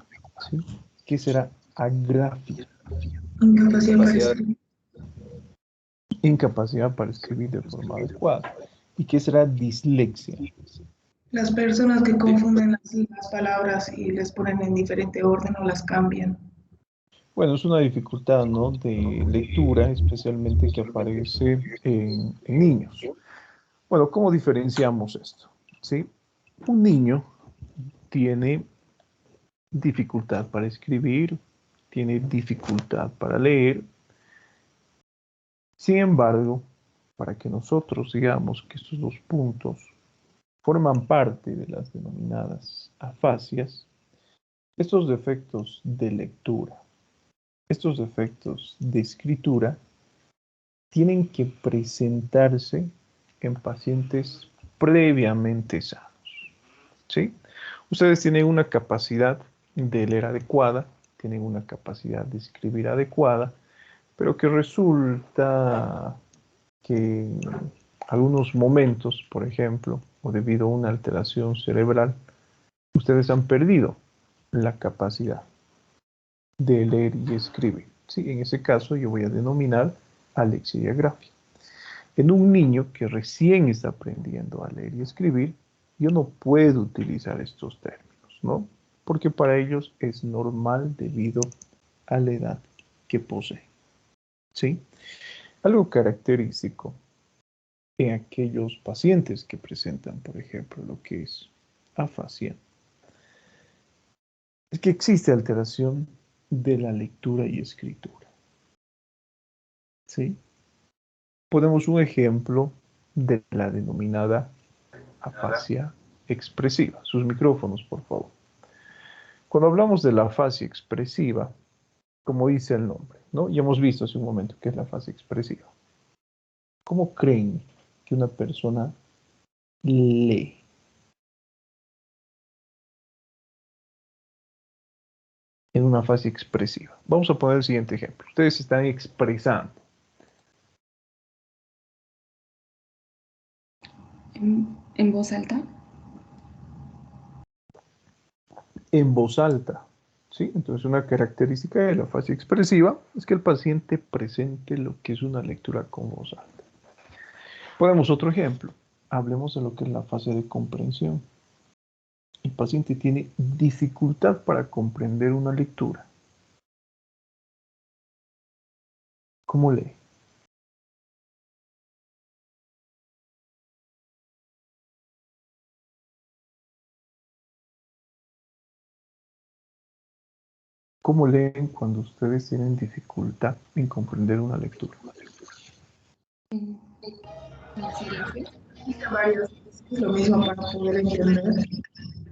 ¿sí? ¿Qué será agrafia? Incapacidad para escribir. Incapacidad para escribir de forma adecuada. ¿Y qué será dislexia? Las personas que confunden las palabras y les ponen en diferente orden o las cambian. Bueno, es una dificultad, ¿no? De lectura, especialmente que aparece en niños. Bueno, ¿cómo diferenciamos esto? ¿Sí? Un niño tiene dificultad para escribir, tiene dificultad para leer. Sin embargo, para que nosotros digamos que estos dos puntos forman parte de las denominadas afasias, estos defectos de lectura, estos defectos de escritura, tienen que presentarse en pacientes previamente sanos. ¿Sí? Ustedes tienen una capacidad de leer adecuada, tienen una capacidad de escribir adecuada, pero que resulta que en algunos momentos, por ejemplo, o debido a una alteración cerebral, ustedes han perdido la capacidad de leer y escribir. Sí, en ese caso yo voy a denominar alexigrafía. En un niño que recién está aprendiendo a leer y escribir, yo no puedo utilizar estos términos, ¿no? Porque para ellos es normal debido a la edad que poseen. ¿Sí? Algo característico en aquellos pacientes que presentan, por ejemplo, lo que es afasia, es que existe alteración de la lectura y escritura. ¿Sí? Ponemos un ejemplo de la denominada afasia expresiva. Sus micrófonos, por favor. Cuando hablamos de la afasia expresiva, como dice el nombre, ¿no? Ya hemos visto hace un momento qué es la afasia expresiva. ¿Cómo creen que una persona lee? En una afasia expresiva. Vamos a poner el siguiente ejemplo. Ustedes están expresando. ¿En voz alta? En voz alta. ¿Sí? Entonces una característica de la afasia expresiva es que el paciente presente lo que es una lectura con voz alta. Ponemos otro ejemplo. Hablemos de lo que es la fase de comprensión. El paciente tiene dificultad para comprender una lectura. ¿Cómo lee? ¿Cómo leen cuando ustedes tienen dificultad en comprender una lectura? ¿En silencio? Es lo mismo para poder entender.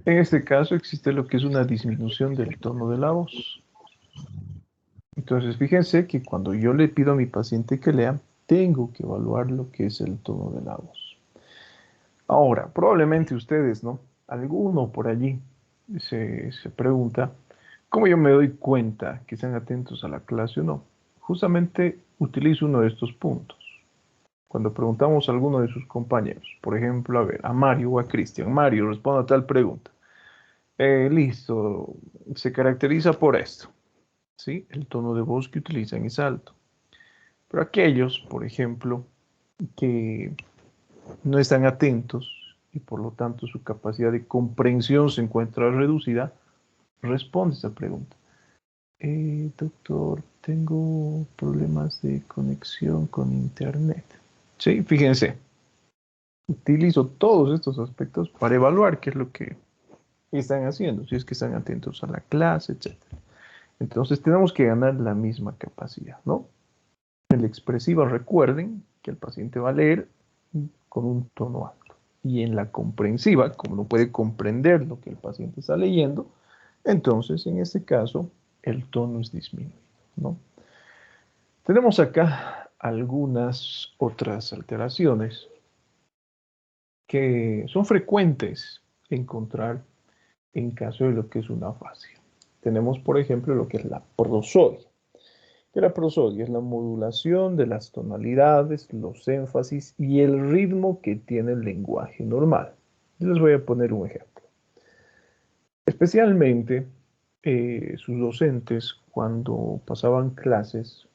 En este caso existe lo que es una disminución del tono de la voz. Entonces, fíjense que cuando yo le pido a mi paciente que lea, tengo que evaluar lo que es el tono de la voz. Ahora, probablemente ustedes, ¿no? Alguno por allí se pregunta, ¿cómo yo me doy cuenta que están atentos a la clase o no? Justamente utilizo uno de estos puntos. Cuando preguntamos a alguno de sus compañeros, por ejemplo, a ver, a Mario o a Cristian, Mario, responda a tal pregunta. Listo, se caracteriza por esto, ¿sí? El tono de voz que utilizan es alto. Pero aquellos, por ejemplo, que no están atentos y por lo tanto su capacidad de comprensión se encuentra reducida, responde esa pregunta. Doctor, tengo problemas de conexión con internet. Sí, fíjense, utilizo todos estos aspectos para evaluar qué es lo que están haciendo, si es que están atentos a la clase, etc. Entonces tenemos que ganar la misma capacidad, ¿no? En la expresiva recuerden que el paciente va a leer con un tono alto. Y en la comprensiva, como no puede comprender lo que el paciente está leyendo, entonces en este caso el tono es disminuido, ¿no? Tenemos acá algunas otras alteraciones que son frecuentes encontrar en caso de lo que es una afasia. Tenemos, por ejemplo, lo que es la prosodia. Que la prosodia es la modulación de las tonalidades, los énfasis y el ritmo que tiene el lenguaje normal. Yo les voy a poner un ejemplo. Especialmente sus docentes, cuando pasaban clases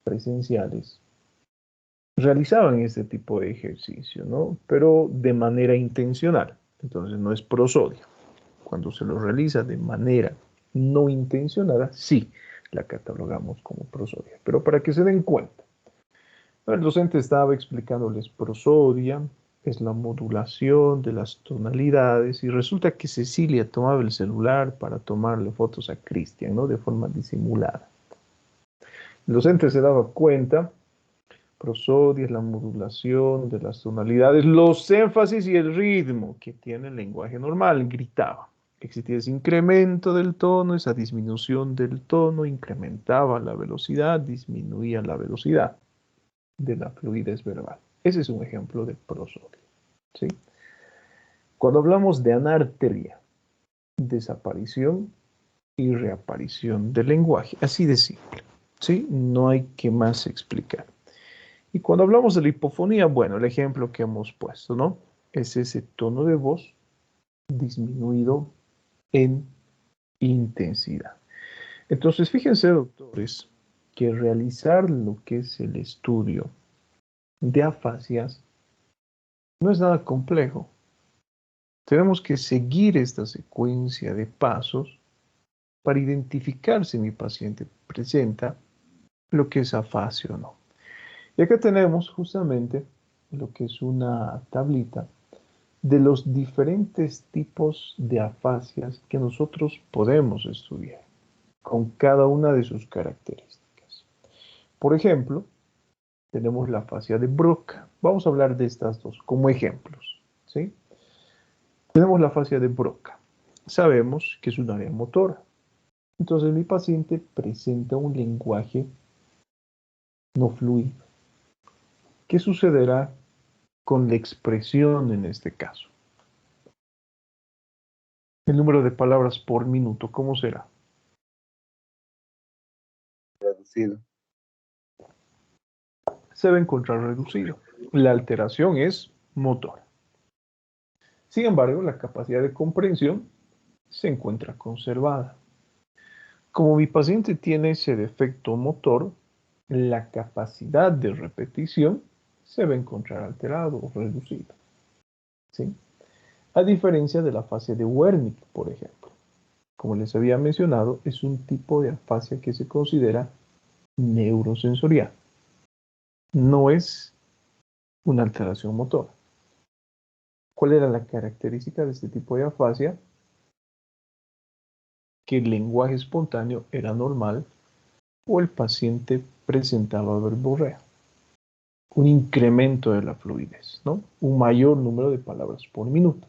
presenciales, realizaban este tipo de ejercicio, ¿no? Pero de manera intencional. Entonces no es prosodia. Cuando se lo realiza de manera no intencionada, sí, la catalogamos como prosodia. Pero para que se den cuenta, el docente estaba explicándoles prosodia, es la modulación de las tonalidades, y resulta que Cecilia tomaba el celular para tomarle fotos a Cristian, ¿no? De forma disimulada. El docente se daba cuenta, prosodia es la modulación de las tonalidades, los énfasis y el ritmo que tiene el lenguaje normal, gritaba. Existía ese incremento del tono, esa disminución del tono, incrementaba la velocidad, disminuía la velocidad de la fluidez verbal. Ese es un ejemplo de prosodia, ¿sí? Cuando hablamos de anarteria, desaparición y reaparición del lenguaje, así de simple, ¿sí? No hay que más explicar. Y cuando hablamos de la hipofonía, bueno, el ejemplo que hemos puesto, ¿no? Es ese tono de voz disminuido en intensidad. Entonces, fíjense, doctores, que realizar lo que es el estudio de afasias no es nada complejo. Tenemos que seguir esta secuencia de pasos para identificar si mi paciente presenta lo que es afasia o no. Y acá tenemos justamente lo que es una tablita de los diferentes tipos de afasias que nosotros podemos estudiar, con cada una de sus características. Por ejemplo, tenemos la afasia de Broca. Vamos a hablar de estas dos como ejemplos, ¿sí? Tenemos la afasia de Broca. Sabemos que es un área motora. Entonces mi paciente presenta un lenguaje no fluido. ¿Qué sucederá con la expresión en este caso? El número de palabras por minuto, ¿cómo será? Reducido. Se va a encontrar reducido. La alteración es motora. Sin embargo, la capacidad de comprensión se encuentra conservada. Como mi paciente tiene ese defecto motor, la capacidad de repetición se va a encontrar alterado o reducido, ¿sí? A diferencia de la afasia de Wernicke, por ejemplo. Como les había mencionado, es un tipo de afasia que se considera neurosensorial. No es una alteración motora. ¿Cuál era la característica de este tipo de afasia? Que el lenguaje espontáneo era normal o el paciente presentaba verborrea. Un incremento de la fluidez, ¿no? Un mayor número de palabras por minuto.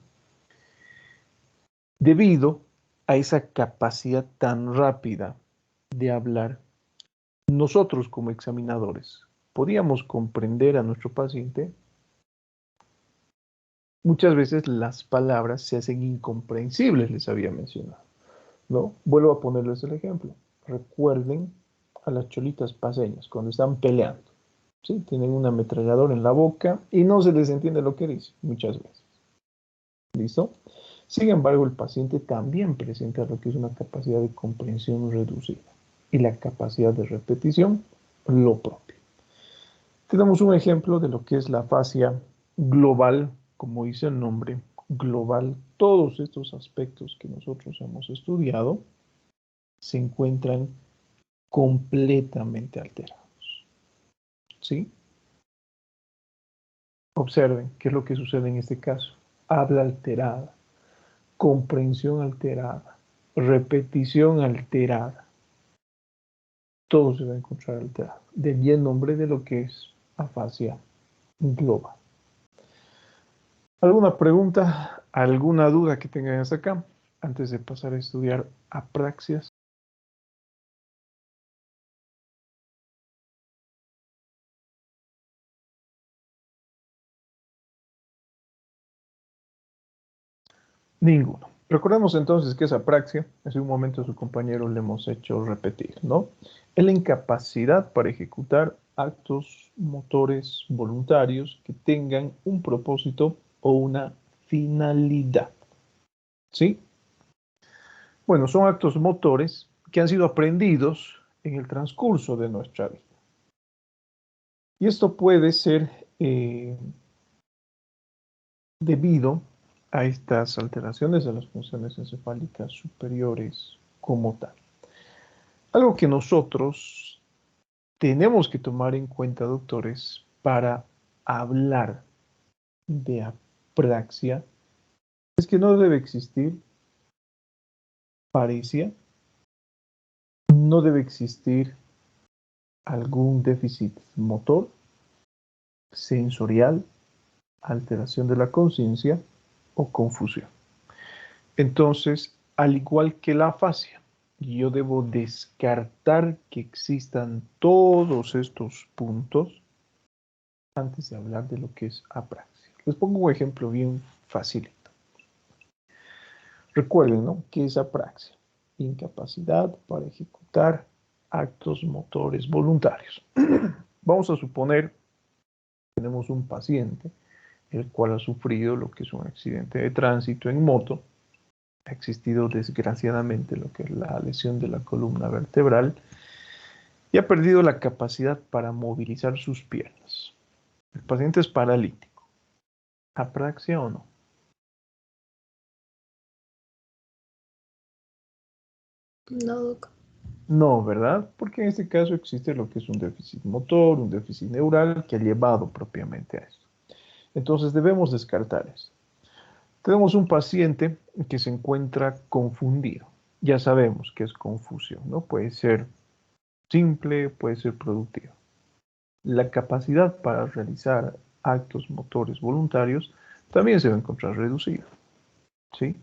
Debido a esa capacidad tan rápida de hablar, nosotros como examinadores podíamos comprender a nuestro paciente. Muchas veces las palabras se hacen incomprensibles, les había mencionado, ¿no? Vuelvo a ponerles el ejemplo. Recuerden a las cholitas paseñas cuando están peleando, ¿sí? Tienen un ametrallador en la boca y no se les entiende lo que dicen muchas veces. ¿Listo? Sin embargo, el paciente también presenta lo que es una capacidad de comprensión reducida y la capacidad de repetición lo propio. Tenemos un ejemplo de lo que es la afasia global, como dice el nombre, global. Todos estos aspectos que nosotros hemos estudiado se encuentran completamente alterados, ¿sí? Observen qué es lo que sucede en este caso. Habla alterada, comprensión alterada, repetición alterada. Todo se va a encontrar alterado. De ahí el nombre de lo que es afasia global. ¿Alguna pregunta, alguna duda que tengan hasta acá antes de pasar a estudiar apraxias? Ninguno. Recordemos entonces que esa apraxia, hace un momento a su compañero le hemos hecho repetir, ¿no? Es la incapacidad para ejecutar actos motores voluntarios que tengan un propósito o una finalidad, ¿sí? Bueno, son actos motores que han sido aprendidos en el transcurso de nuestra vida. Y esto puede ser debido a estas alteraciones de las funciones encefálicas superiores como tal. Algo que nosotros tenemos que tomar en cuenta, doctores, para hablar de apraxia, es que no debe existir paresia, no debe existir algún déficit motor, sensorial, alteración de la conciencia o confusión. Entonces, al igual que la afasia, yo debo descartar que existan todos estos puntos antes de hablar de lo que es apraxia. Les pongo un ejemplo bien facilito. Recuerden, ¿no?, que es apraxia, incapacidad para ejecutar actos motores voluntarios. Vamos a suponer que tenemos un paciente el cual ha sufrido lo que es un accidente de tránsito en moto. Ha existido desgraciadamente lo que es la lesión de la columna vertebral y ha perdido la capacidad para movilizar sus piernas. El paciente es paralítico. ¿Apraxia o no? No, doc. No, ¿verdad? Porque en este caso existe lo que es un déficit motor, un déficit neural que ha llevado propiamente a esto. Entonces debemos descartar eso. Tenemos un paciente que se encuentra confundido. Ya sabemos que es confusión, ¿no? Puede ser simple, puede ser productiva. La capacidad para realizar actos motores voluntarios también se va a encontrar reducida, ¿sí?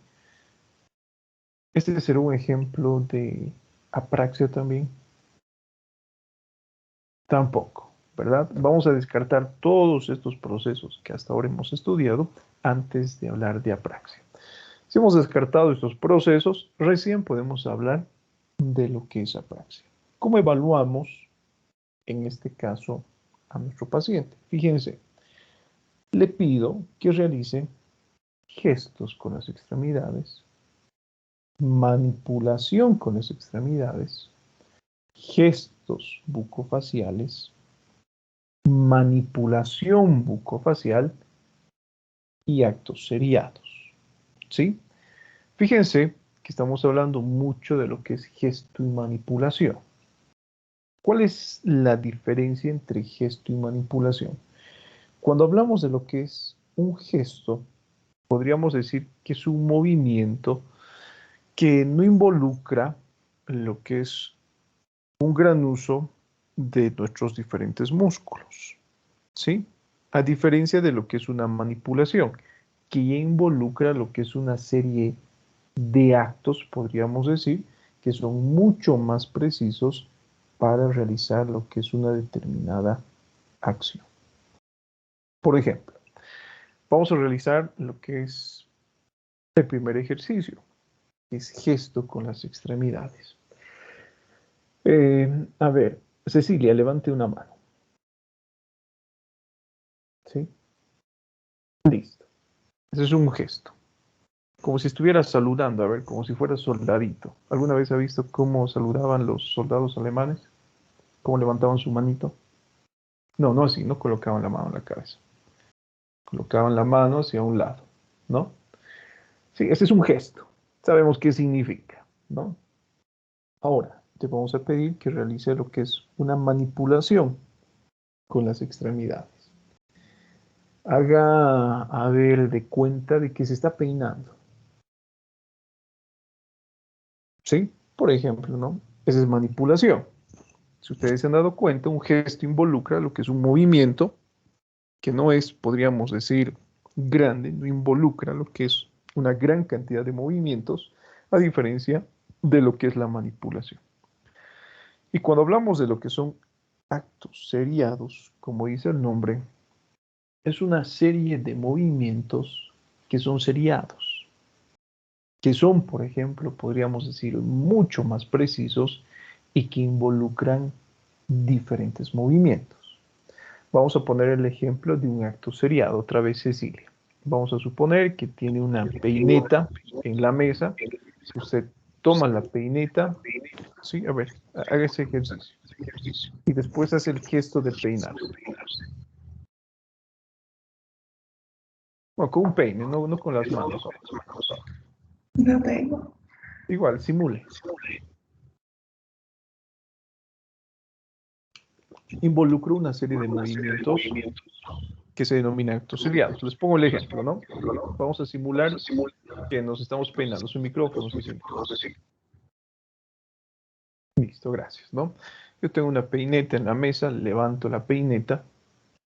Este será un ejemplo de apraxia también. Tampoco, ¿verdad? Vamos a descartar todos estos procesos que hasta ahora hemos estudiado antes de hablar de apraxia. Si hemos descartado estos procesos, recién podemos hablar de lo que es apraxia. ¿Cómo evaluamos, en este caso, a nuestro paciente? Fíjense, le pido que realice gestos con las extremidades, manipulación con las extremidades, gestos bucofaciales, manipulación bucofacial y actos seriados, ¿sí? Fíjense que estamos hablando mucho de lo que es gesto y manipulación. ¿Cuál es la diferencia entre gesto y manipulación? Cuando hablamos de lo que es un gesto, podríamos decir que es un movimiento que no involucra lo que es un gran uso de nuestros diferentes músculos, ¿sí? A diferencia de lo que es una manipulación, que ya involucra lo que es una serie de actos, podríamos decir, que son mucho más precisos para realizar lo que es una determinada acción. Por ejemplo, vamos a realizar lo que es el primer ejercicio, que es gesto con las extremidades. A ver, Cecilia, levante una mano. ¿Sí? Listo. Ese es un gesto. Como si estuvieras saludando, a ver, como si fueras soldadito. ¿Alguna vez ha visto cómo saludaban los soldados alemanes? ¿Cómo levantaban su manito? No, no así, no colocaban la mano en la cabeza. Colocaban la mano hacia un lado, ¿no? Sí, ese es un gesto. Sabemos qué significa, ¿no? Ahora, te vamos a pedir que realice lo que es una manipulación con las extremidades. Haga, a ver, de cuenta de que se está peinando. ¿Sí? Por ejemplo, ¿no? Esa es manipulación. Si ustedes se han dado cuenta, un gesto involucra lo que es un movimiento que no es, podríamos decir, grande, no involucra lo que es una gran cantidad de movimientos, a diferencia de lo que es la manipulación. Y cuando hablamos de lo que son actos seriados, como dice el nombre, es una serie de movimientos que son seriados, que son, por ejemplo, podríamos decir, mucho más precisos y que involucran diferentes movimientos. Vamos a poner el ejemplo de un acto seriado, otra vez Cecilia. Vamos a suponer que tiene una peineta en la mesa. Usted toma la peineta, sí, a ver, haga ese ejercicio. Y después hace el gesto de peinar. Bueno, con un peine, no con las manos. No tengo. Igual, simule. Involucra una serie de movimientos que se denominan actos seriados. Les pongo el ejemplo, ¿no? Vamos a simular que nos estamos peinando. Su micrófono, Cecilia. Listo, gracias, ¿no? Yo tengo una peineta en la mesa, levanto la peineta,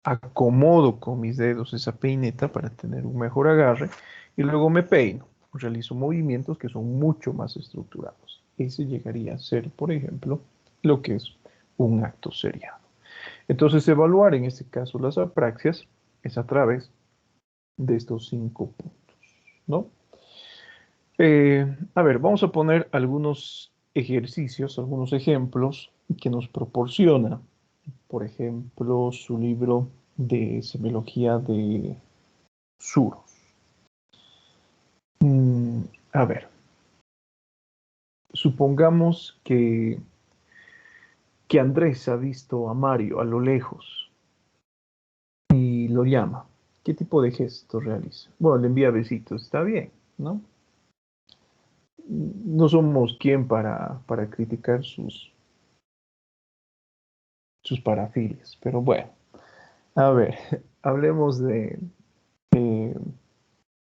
acomodo con mis dedos esa peineta para tener un mejor agarre y luego me peino. Realizo movimientos que son mucho más estructurados. Ese llegaría a ser, por ejemplo, lo que es un acto seriado. Entonces, evaluar en este caso las apraxias es a través de estos 5 puntos, ¿no? A ver, vamos a poner algunos ejercicios, algunos ejemplos que nos proporciona, por ejemplo, su libro de semiología de Suros. A ver, supongamos que Andrés ha visto a Mario a lo lejos y lo llama. ¿Qué tipo de gesto realiza? Bueno, le envía besitos, está bien, ¿no? No somos quien para criticar sus parafilias, pero bueno. A ver, hablemos de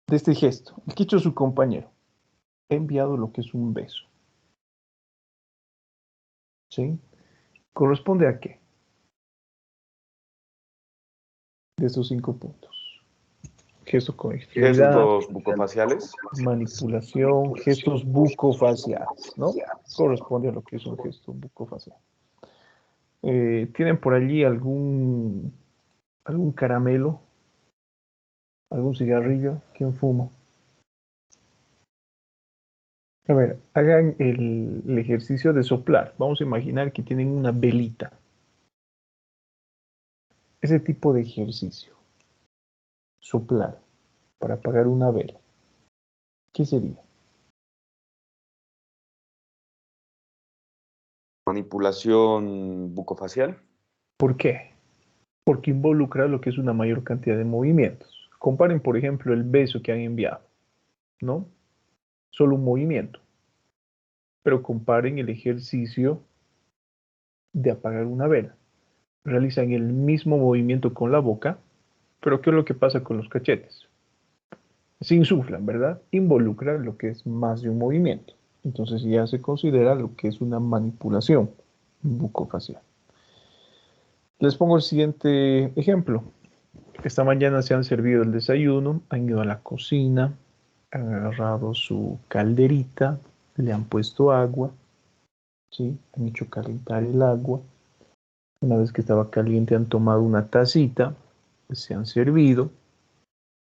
este gesto. ¿Qué ha hecho su compañero? Ha enviado lo que es un beso. ¿Sí? ¿Corresponde a qué? De estos 5 puntos. Gesto con extremidad, Gestos bucofaciales. manipulación, gestos bucofaciales, ¿no? Corresponde a lo que es un gesto bucofacial. ¿Tienen por allí algún caramelo? ¿Algún cigarrillo? ¿Quién fuma? A ver, hagan el ejercicio de soplar. Vamos a imaginar que tienen una velita. Ese tipo de ejercicio. Soplar para apagar una vela. ¿Qué sería? Manipulación bucofacial. ¿Por qué? Porque involucra lo que es una mayor cantidad de movimientos. Comparen, por ejemplo, el beso que han enviado, ¿no? Solo un movimiento. Pero comparen el ejercicio de apagar una vela. Realizan el mismo movimiento con la boca, pero ¿qué es lo que pasa con los cachetes? Se insuflan, ¿verdad? Involucra lo que es más de un movimiento. Entonces ya se considera lo que es una manipulación bucofacial. Les pongo el siguiente ejemplo. Esta mañana se han servido el desayuno, han ido a la cocina, han agarrado su calderita, le han puesto agua, ¿sí? Han hecho calentar el agua. Una vez que estaba caliente han tomado una tacita, se han servido,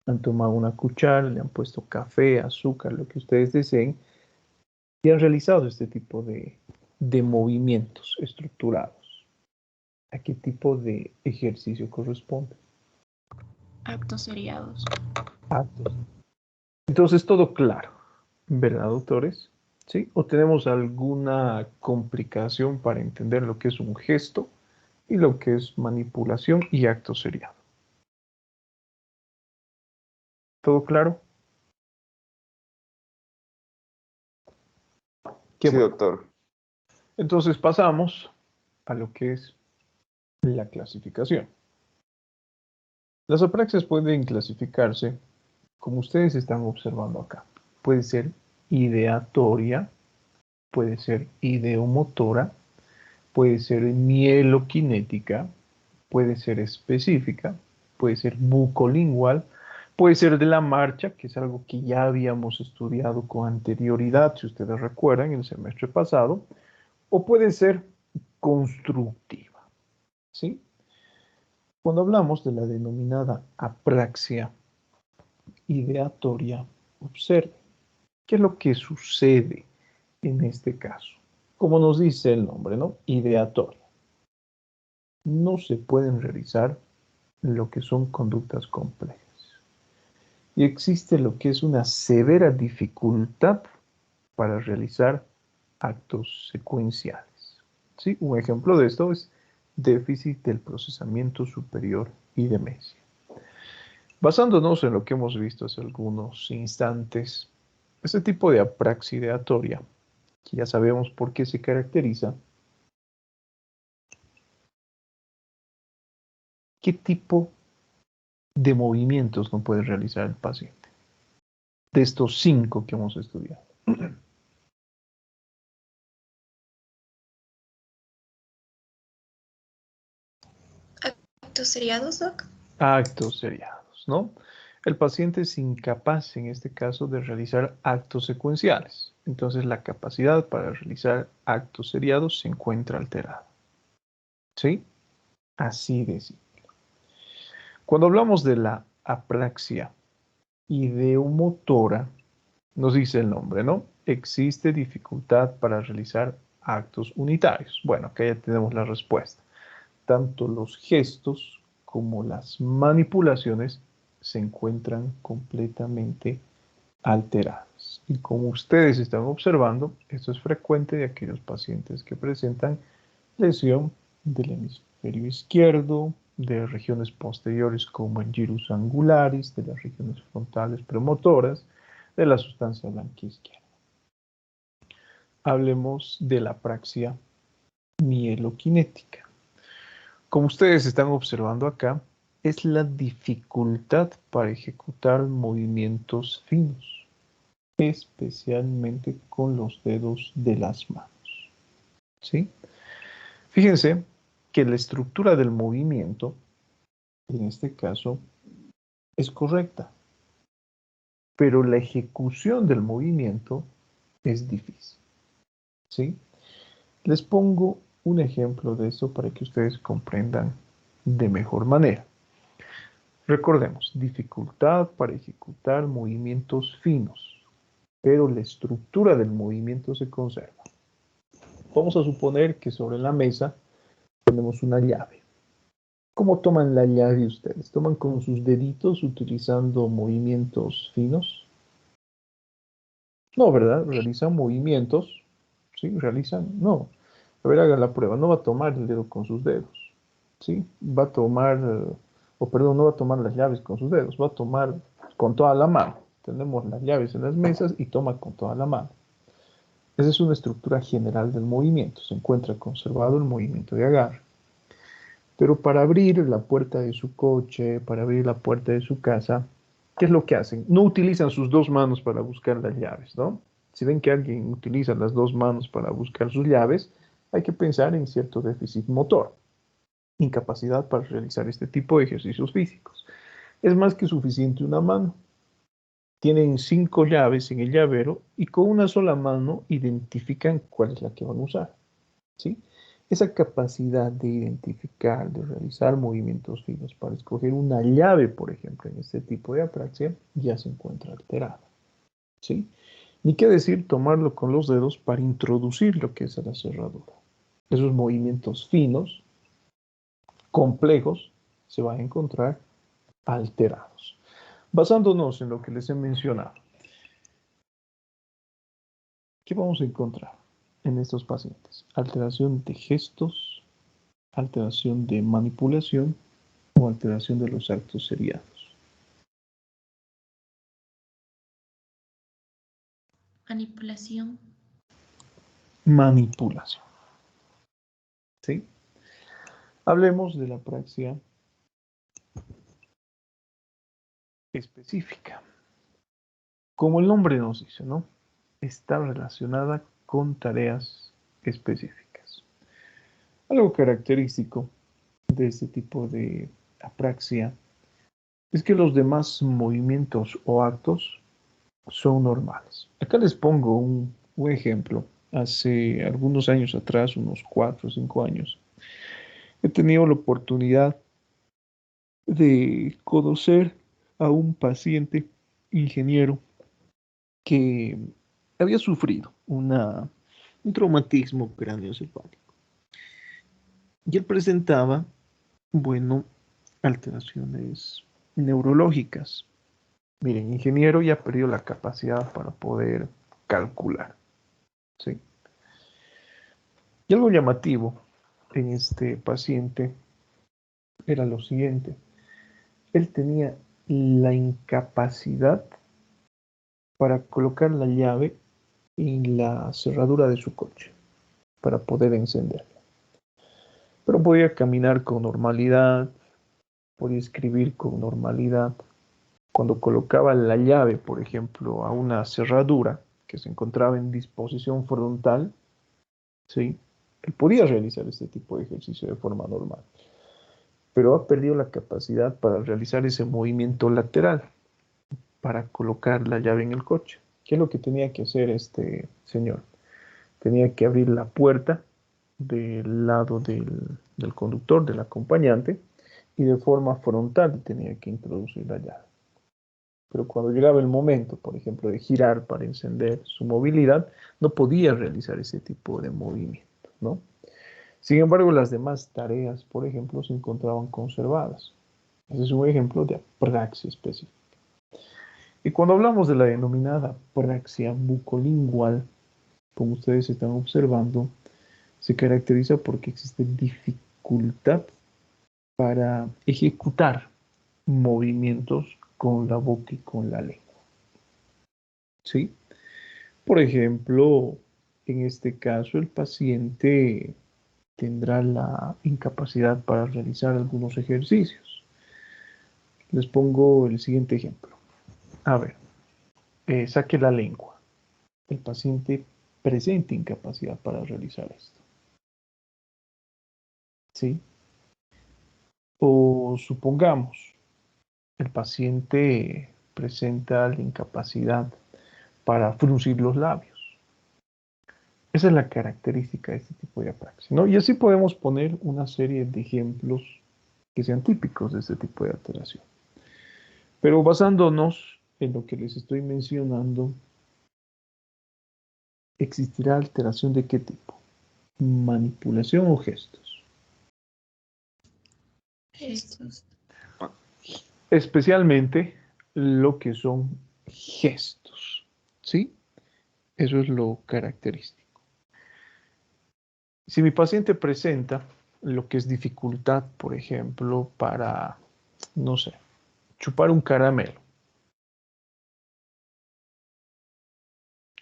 han tomado una cuchara, le han puesto café, azúcar, lo que ustedes deseen, y han realizado este tipo de movimientos estructurados. ¿A qué tipo de ejercicio corresponde? Actos seriados. Actos. Entonces, todo claro, ¿verdad, doctores? ¿Sí? ¿O tenemos alguna complicación para entender lo que es un gesto y lo que es manipulación y acto seriado? ¿Todo claro? Qué Sí, bueno. doctor. Entonces pasamos a lo que es la clasificación. Las apraxias pueden clasificarse como ustedes están observando acá. Puede ser ideatoria, puede ser ideomotora, puede ser mieloquinética, puede ser específica, puede ser bucolingual, puede ser de la marcha, que es algo que ya habíamos estudiado con anterioridad, si ustedes recuerdan, en el semestre pasado, o puede ser constructiva, ¿sí? Cuando hablamos de la denominada apraxia ideatoria, observe qué es lo que sucede en este caso. Como nos dice el nombre, ¿no? Ideatoria. No se pueden realizar lo que son conductas complejas. Y existe lo que es una severa dificultad para realizar actos secuenciales. ¿Sí? Un ejemplo de esto es déficit del procesamiento superior y demencia. Basándonos en lo que hemos visto hace algunos instantes, este tipo de apraxia ideatoria, que ya sabemos por qué se caracteriza, ¿qué tipo de movimientos no puede realizar el paciente? De estos 5 que hemos estudiado. ¿Actos seriados, Doc? Actos seriados, ¿no? El paciente es incapaz, en este caso, de realizar actos secuenciales. Entonces, la capacidad para realizar actos seriados se encuentra alterada. ¿Sí? Así de simple. Cuando hablamos de la apraxia ideomotora, Nos dice el nombre, ¿no? Existe dificultad para realizar actos unitarios. Bueno, acá ya tenemos la respuesta. Tanto los gestos como las manipulaciones se encuentran completamente alteradas. Y como ustedes están observando, esto es frecuente de aquellos pacientes que presentan lesión del hemisferio izquierdo, de regiones posteriores como el gyrus angularis, de las regiones frontales premotoras, de la sustancia blanca izquierda. Hablemos de la apraxia mieloquinética. Como ustedes están observando acá, es la dificultad para ejecutar movimientos finos, especialmente con los dedos de las manos. ¿Sí? Fíjense que la estructura del movimiento, en este caso, es correcta, pero la ejecución del movimiento es difícil. ¿Sí? Les pongo un ejemplo de eso para que ustedes comprendan de mejor manera. Recordemos, dificultad para ejecutar movimientos finos, pero la estructura del movimiento se conserva. Vamos a suponer que sobre la mesa tenemos una llave. ¿Cómo toman la llave ustedes? ¿Toman con sus deditos utilizando movimientos finos? No, ¿verdad? Realizan movimientos. ¿Sí? No. A ver, hagan la prueba. No va a tomar el dedo con sus dedos. ¿Sí? Va a tomar, no va a tomar las llaves con sus dedos. Va a tomar con toda la mano. Tenemos las llaves en las mesas y toma con toda la mano. Esa es una estructura general del movimiento. Se encuentra conservado el movimiento de agarre. Pero para abrir la puerta de su coche, para abrir la puerta de su casa, ¿qué es lo que hacen? No utilizan sus dos manos para buscar las llaves, ¿no? Si ven que alguien utiliza las dos manos para buscar sus llaves, hay que pensar en cierto déficit motor, incapacidad para realizar este tipo de ejercicios físicos. Es más que suficiente una mano. Tienen 5 llaves en el llavero y con una sola mano identifican cuál es la que van a usar, ¿sí? Esa capacidad de identificar, de realizar movimientos finos para escoger una llave, por ejemplo, en este tipo de apraxia, ya se encuentra alterada, ¿sí? Ni qué decir tomarlo con los dedos para introducir lo que es la cerradura. Esos movimientos finos, complejos, se van a encontrar alterados. Basándonos en lo que les he mencionado, ¿qué vamos a encontrar en estos pacientes? Alteración de gestos, alteración de manipulación o alteración de los actos seriados. Manipulación. Manipulación. ¿Sí? Hablemos de la apraxia específica. Como el nombre nos dice, ¿no? Está relacionada con tareas específicas. Algo característico de este tipo de apraxia es que los demás movimientos o actos son normales. Acá les pongo un ejemplo. Hace algunos años atrás, unos 4 o 5 años, he tenido la oportunidad de conocer a un paciente ingeniero que había sufrido un traumatismo craneoencefálico. Y él presentaba, bueno, alteraciones neurológicas. Miren, ingeniero ya perdió la capacidad para poder calcular, ¿sí? Y algo llamativo en este paciente era lo siguiente. Él tenía la incapacidad para colocar la llave en la cerradura de su coche para poder encenderla. Pero podía caminar con normalidad, podía escribir con normalidad. Cuando colocaba la llave, por ejemplo, a una cerradura que se encontraba en disposición frontal, ¿sí? Él podía realizar este tipo de ejercicio de forma normal. Pero ha perdido la capacidad para realizar ese movimiento lateral, para colocar la llave en el coche. ¿Qué es lo que tenía que hacer este señor? Tenía que abrir la puerta del lado del conductor, del acompañante, y de forma frontal tenía que introducir la llave. pero cuando llegaba el momento, por ejemplo, de girar para encender su movilidad, no podía realizar ese tipo de movimiento, ¿no? Sin embargo, las demás tareas, por ejemplo, se encontraban conservadas. Ese es un ejemplo de apraxia específica. Y cuando hablamos de la denominada apraxia bucolingual, como ustedes están observando, se caracteriza porque existe dificultad para ejecutar movimientos con la boca y con la lengua. ¿Sí? Por ejemplo, en este caso el paciente tendrá la incapacidad para realizar algunos ejercicios. Les pongo el siguiente ejemplo. A ver, saque la lengua. El paciente presenta incapacidad para realizar esto. ¿Sí? O supongamos, el paciente presenta la incapacidad para fruncir los labios. Esa es la característica de este tipo de apraxia, ¿no? Y así podemos poner una serie de ejemplos que sean típicos de este tipo de alteración. Pero basándonos en lo que les estoy mencionando, ¿existirá alteración de qué tipo? ¿Manipulación o gestos? Gestos. Especialmente lo que son gestos, ¿sí? Eso es lo característico. Si mi paciente presenta lo que es dificultad, por ejemplo, para, no sé, chupar un caramelo,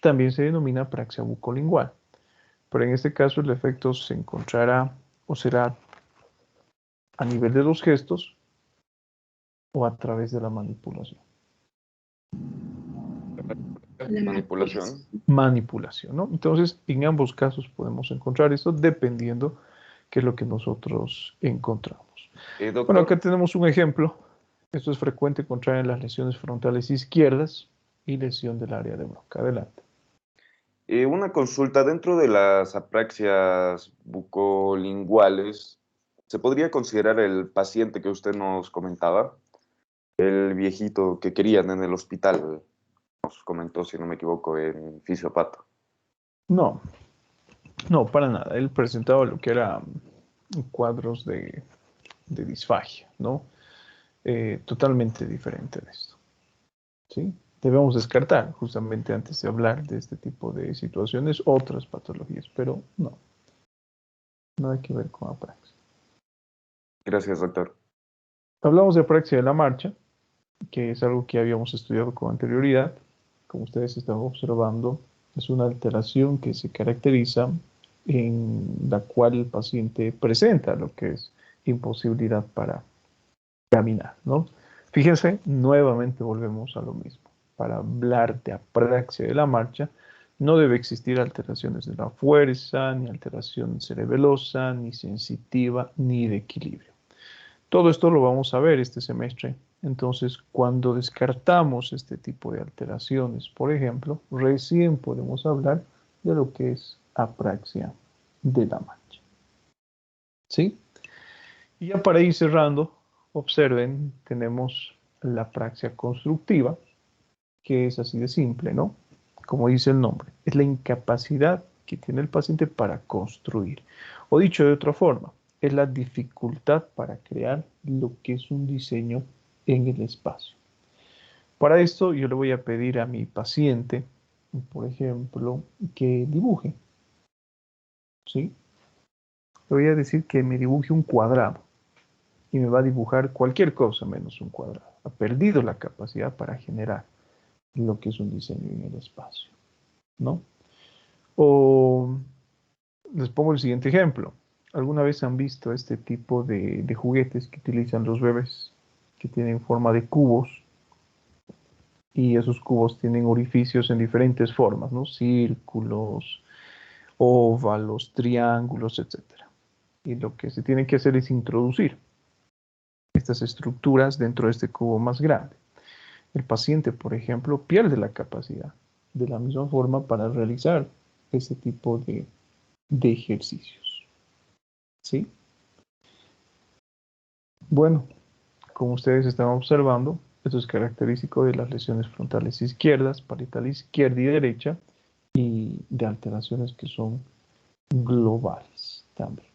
también se denomina apraxia bucolingual. Pero en este caso el efecto se encontrará o será a nivel de los gestos o a través de la manipulación. Manipulación. Manipulación, ¿no? Entonces, en ambos casos podemos encontrar esto dependiendo qué es lo que nosotros encontramos. Bueno, Doctor, acá tenemos un ejemplo. Esto es frecuente encontrar en las lesiones frontales izquierdas y lesión del área de Broca. Adelante. Una consulta dentro de las apraxias bucolinguales, ¿se podría considerar el paciente que usted nos comentaba? El viejito que querían en el hospital, nos comentó, si no me equivoco, en Fisiopato. No, no, para nada. Él presentaba lo que eran cuadros de disfagia, ¿no? Totalmente diferente de esto, ¿sí? Debemos descartar, justamente antes de hablar de este tipo de situaciones, otras patologías, pero no, nada que ver con apraxia. Gracias, doctor. Hablamos de apraxia de la marcha, que es algo que habíamos estudiado con anterioridad. Como ustedes están observando, es una alteración que se caracteriza en la cual el paciente presenta lo que es imposibilidad para caminar, ¿no? Fíjense, nuevamente volvemos a lo mismo. Para hablar de apraxia de la marcha, no debe existir alteraciones de la fuerza, ni alteración cerebelosa, ni sensitiva, ni de equilibrio. Todo esto lo vamos a ver este semestre. Entonces, cuando descartamos este tipo de alteraciones, por ejemplo, recién podemos hablar de lo que es apraxia de la marcha. ¿Sí? Y ya para ir cerrando, observen, tenemos la apraxia constructiva, que es así de simple, ¿no? Como dice el nombre, es la incapacidad que tiene el paciente para construir. O dicho de otra forma, es la dificultad para crear lo que es un diseño en el espacio. Para esto yo le voy a pedir a mi paciente, por ejemplo, que dibuje, ¿sí? Le voy a decir que me dibuje un cuadrado y me va a dibujar cualquier cosa menos un cuadrado. Ha perdido la capacidad para generar lo que es un diseño en el espacio, ¿no? O les pongo el siguiente ejemplo. ¿Alguna vez han visto este tipo de juguetes que utilizan los bebés que tienen forma de cubos? Y esos cubos tienen orificios en diferentes formas, ¿no? Círculos, óvalos, triángulos, etc. Y lo que se tiene que hacer es introducir estas estructuras dentro de este cubo más grande. El paciente, por ejemplo, pierde la capacidad de la misma forma para realizar ese tipo de ejercicios. ¿Sí? Bueno, como ustedes están observando, Esto es característico de las lesiones frontales izquierdas, parietal izquierda y derecha, y de alteraciones que son globales también.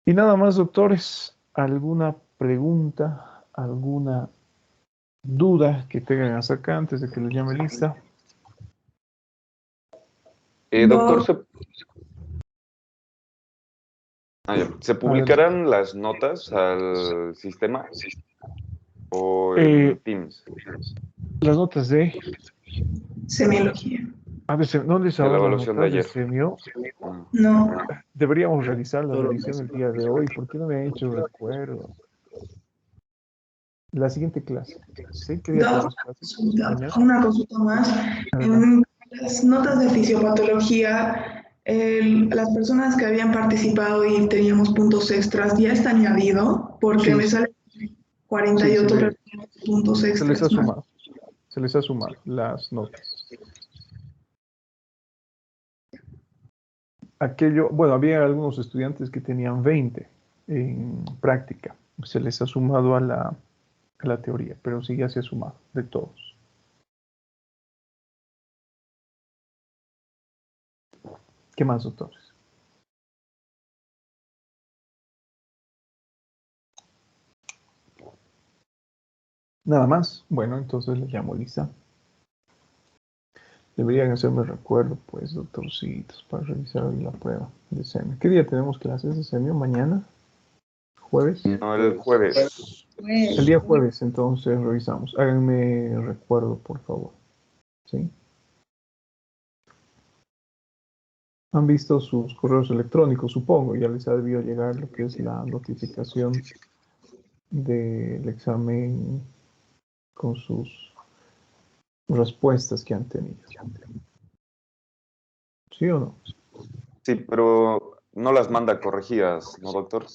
Y nada más, doctores, ¿alguna pregunta, alguna duda que tengan hasta acá antes de que lo llame lista? Doctor, ¿se publicarán las notas al sistema o en Teams? Las notas de Semiología. A ver, ¿dónde De la estaban las evaluación de notas de ayer. semio? No. Deberíamos realizar la revisión el día de hoy. ¿Por qué no me han hecho recuerdo? La siguiente clase. ¿Sí? ¿Qué día tenemos clases? Mañana. Una consulta más. En las notas de fisiopatología, las personas que habían participado y teníamos puntos extras, ¿ya está añadido? Porque Sí, me sí. sale 48 puntos Se les ha extras. sumado. Se les ha sumado las notas. Bueno, había algunos estudiantes que tenían 20 en práctica. Se les ha sumado a la teoría, pero sí ya se ha sumado de todos. ¿Qué más, doctores? Nada más. Bueno, entonces le llamo lista. Deberían hacerme recuerdo, pues, doctorcitos, para revisar hoy la prueba de semio. ¿Qué día tenemos clases de semio? ¿Mañana? ¿Jueves? No, el jueves. El día jueves, entonces revisamos. Háganme recuerdo, por favor. ¿Sí? Han visto sus correos electrónicos, supongo. Ya les ha debido llegar lo que es la notificación del examen con sus respuestas que han tenido. ¿Sí o no? Sí, pero no las manda corregidas, ¿no, doctor?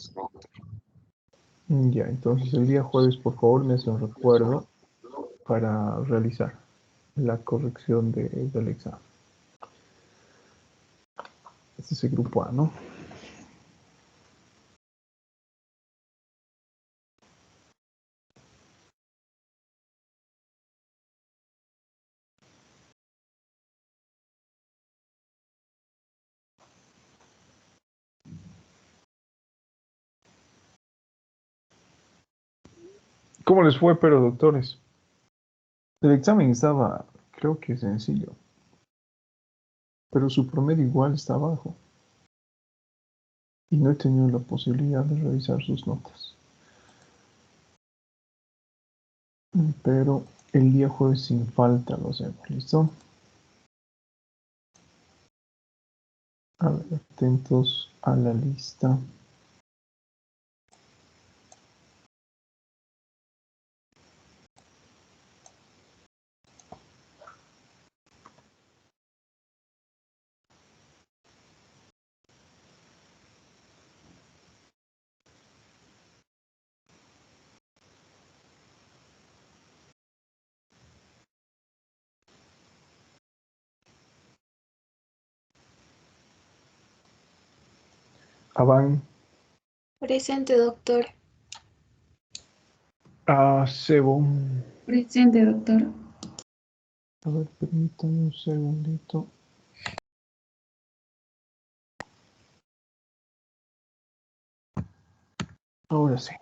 Ya, entonces el día jueves, por favor, me hacen recuerdo para realizar la corrección del examen. Este es el grupo A, ¿no? ¿Cómo les fue, pero doctores? El examen estaba, creo que sencillo, pero su promedio igual está bajo. Y no he tenido la posibilidad de revisar sus notas. Pero el día jueves sin falta lo hacemos, ¿listo? A ver, atentos a la lista. Avan, Presente, doctor. Sebo. Presente, doctor. A ver, permítanme un segundito. Ahora sí.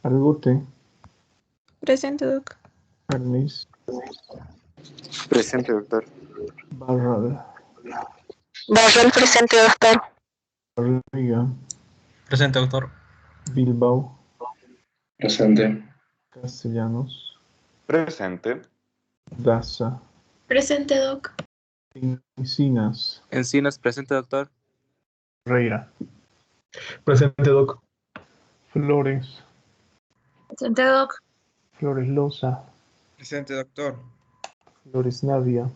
Argote, Presente, doc. Arnis, Presente, doctor. Barral, Barrel, presente, doctor. Barriga, Presente, doctor. Bilbao, Presente. Castellanos, Presente. Daza, Presente, doc. Encinas, Encinas, presente, doctor. Reira. Presente, Doc. Flores, Presente, doc. Flores Loza, Presente, doctor. Flores Nadia,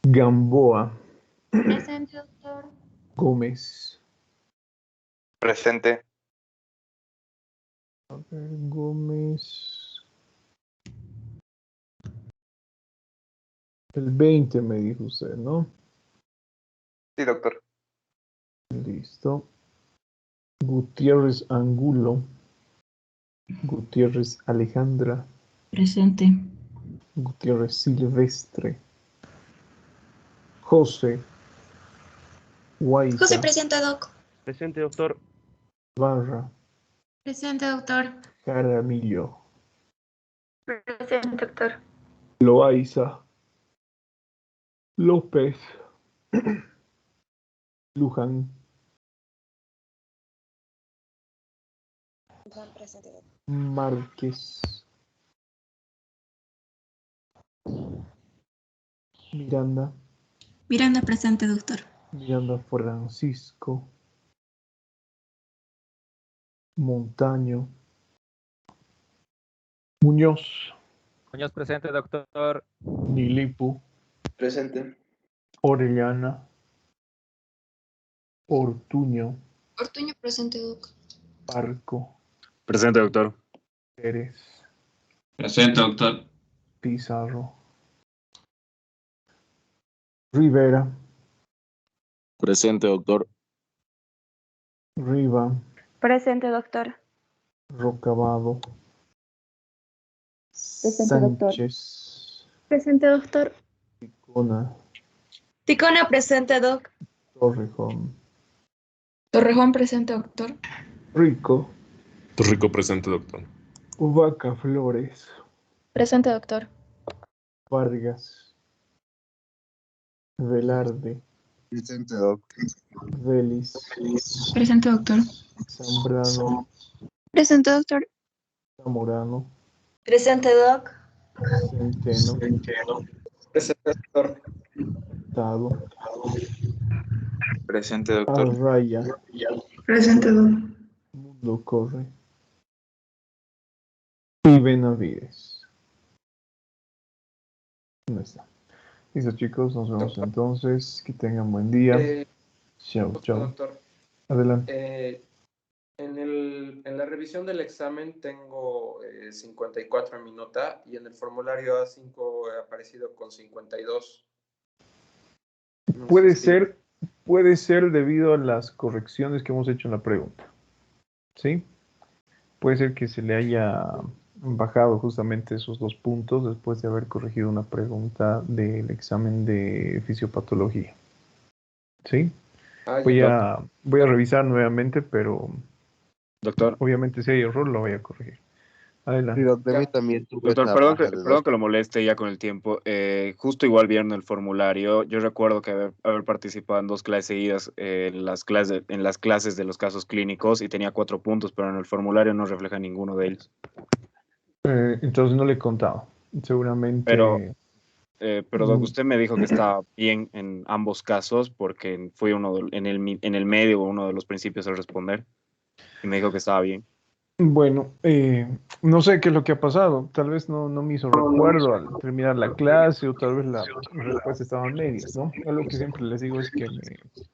Gamboa, Presente, doctor. Gómez, Presente. a ver, Gómez. El 20 me dijo usted, ¿no? Sí, doctor. Listo. Gutiérrez Angulo, Gutiérrez Alejandra. Presente. Gutiérrez Silvestre. José. Guaita. José, presente, doc. Presente, doctor. Barra. Presente, doctor. Jaramillo. Presente, doctor. Loaiza. López. Luján. Presente, doctor. Márquez. Miranda. Miranda, presente, doctor. Miranda Francisco. Montaño. Muñoz. Muñoz, presente, doctor. Nilipu. Presente. Orellana. Ortuño. Ortuño, presente, doc. Parco. Presente, doctor. Pérez. Presente, doctor. Pizarro. Rivera. Presente, doctor. Riva. Presente, doctor. Rocabado. Presente, doctor. Sánchez. Presente, doctor. Ticona. Ticona, presente, doc. Torrejón. Torrejón, presente, doctor. Rico. Rico, presente, doctor. Vaca Flores. Presente, doctor. Vargas. Velarde. Presente, doc. Vélez. Presente, doctor. Zambrano. Presente, doctor. Zamorano. Presente, doc. Centeno. Presente, doctor. Tado. Presente, doctor. Arraya. Presente, doc. Mundo Corre. Y Benavides. ¿Dónde está? Listo, chicos, nos vemos entonces. Que tengan buen día. Chao, chao. Doctor, Adelante. en la revisión del examen tengo 54 en mi nota y en el formulario A5 he aparecido con 52. No Puede sé ser debido a las correcciones que hemos hecho en la pregunta. ¿Sí? Puede ser que se le haya bajado justamente esos 2 puntos después de haber corregido una pregunta del examen de fisiopatología. ¿Sí? Voy a revisar nuevamente, pero doctor, obviamente si hay error lo voy a corregir. Adelante. Sí, doc, de mí también tuve doctor, esa perdón baja de perdón dos. que lo moleste ya con el tiempo. Justo igual vieron el formulario. Yo recuerdo que haber participado en 2 clases seguidas en las clases de los casos clínicos y tenía 4 puntos, pero en el formulario no refleja ninguno de ellos. Entonces no le he contado. Seguramente. Pero doc, usted me dijo que estaba bien en ambos casos porque fui en el medio uno de los principios al responder y me dijo que estaba bien. Bueno, no sé qué es lo que ha pasado. Tal vez no me hizo recuerdo al terminar la clase o tal vez la respuesta estaba en medias, ¿no? Yo lo que siempre les digo es que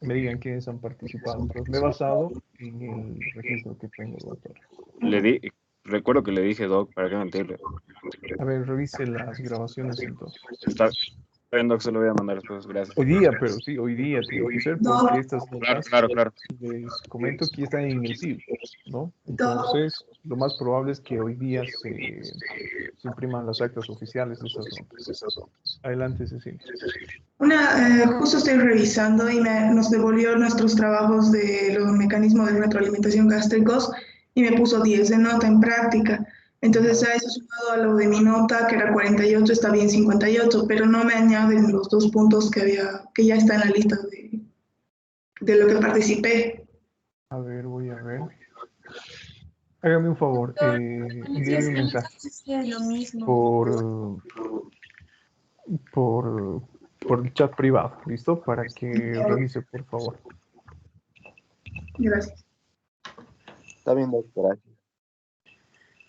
me digan quiénes han participado. Entonces me he basado en el registro que tengo, doctor. Recuerdo que le dije, doc, ¿para qué mentirle? A ver, revise las grabaciones entonces. Está bien, doc, se lo voy a mandar después, gracias. Hoy día, pero sí, hoy día tiene que ser porque estas notas, Claro. les comento que ya están en el CIB, ¿no? Entonces, lo más probable es que hoy día se impriman las actas oficiales de esas notas. Adelante, Cecilia. Justo estoy revisando y nos devolvió nuestros trabajos de los mecanismos de retroalimentación gástricos y me puso 10 de nota en práctica. Entonces, a eso sumado a lo de mi nota, que era 48, está bien 58, pero no me añaden los 2 puntos que ya está en la lista de lo que participé. A ver, voy a ver. Hágame un favor, envíeme un mensaje por el chat privado, ¿listo? Para que revise, por favor. Gracias. Está bien, doctor. Gracias.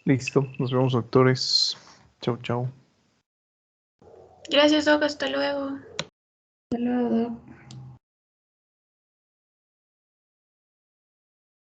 Listo, nos vemos, doctores. Chau, chau. Gracias, doc. Hasta luego. Hasta luego, doc.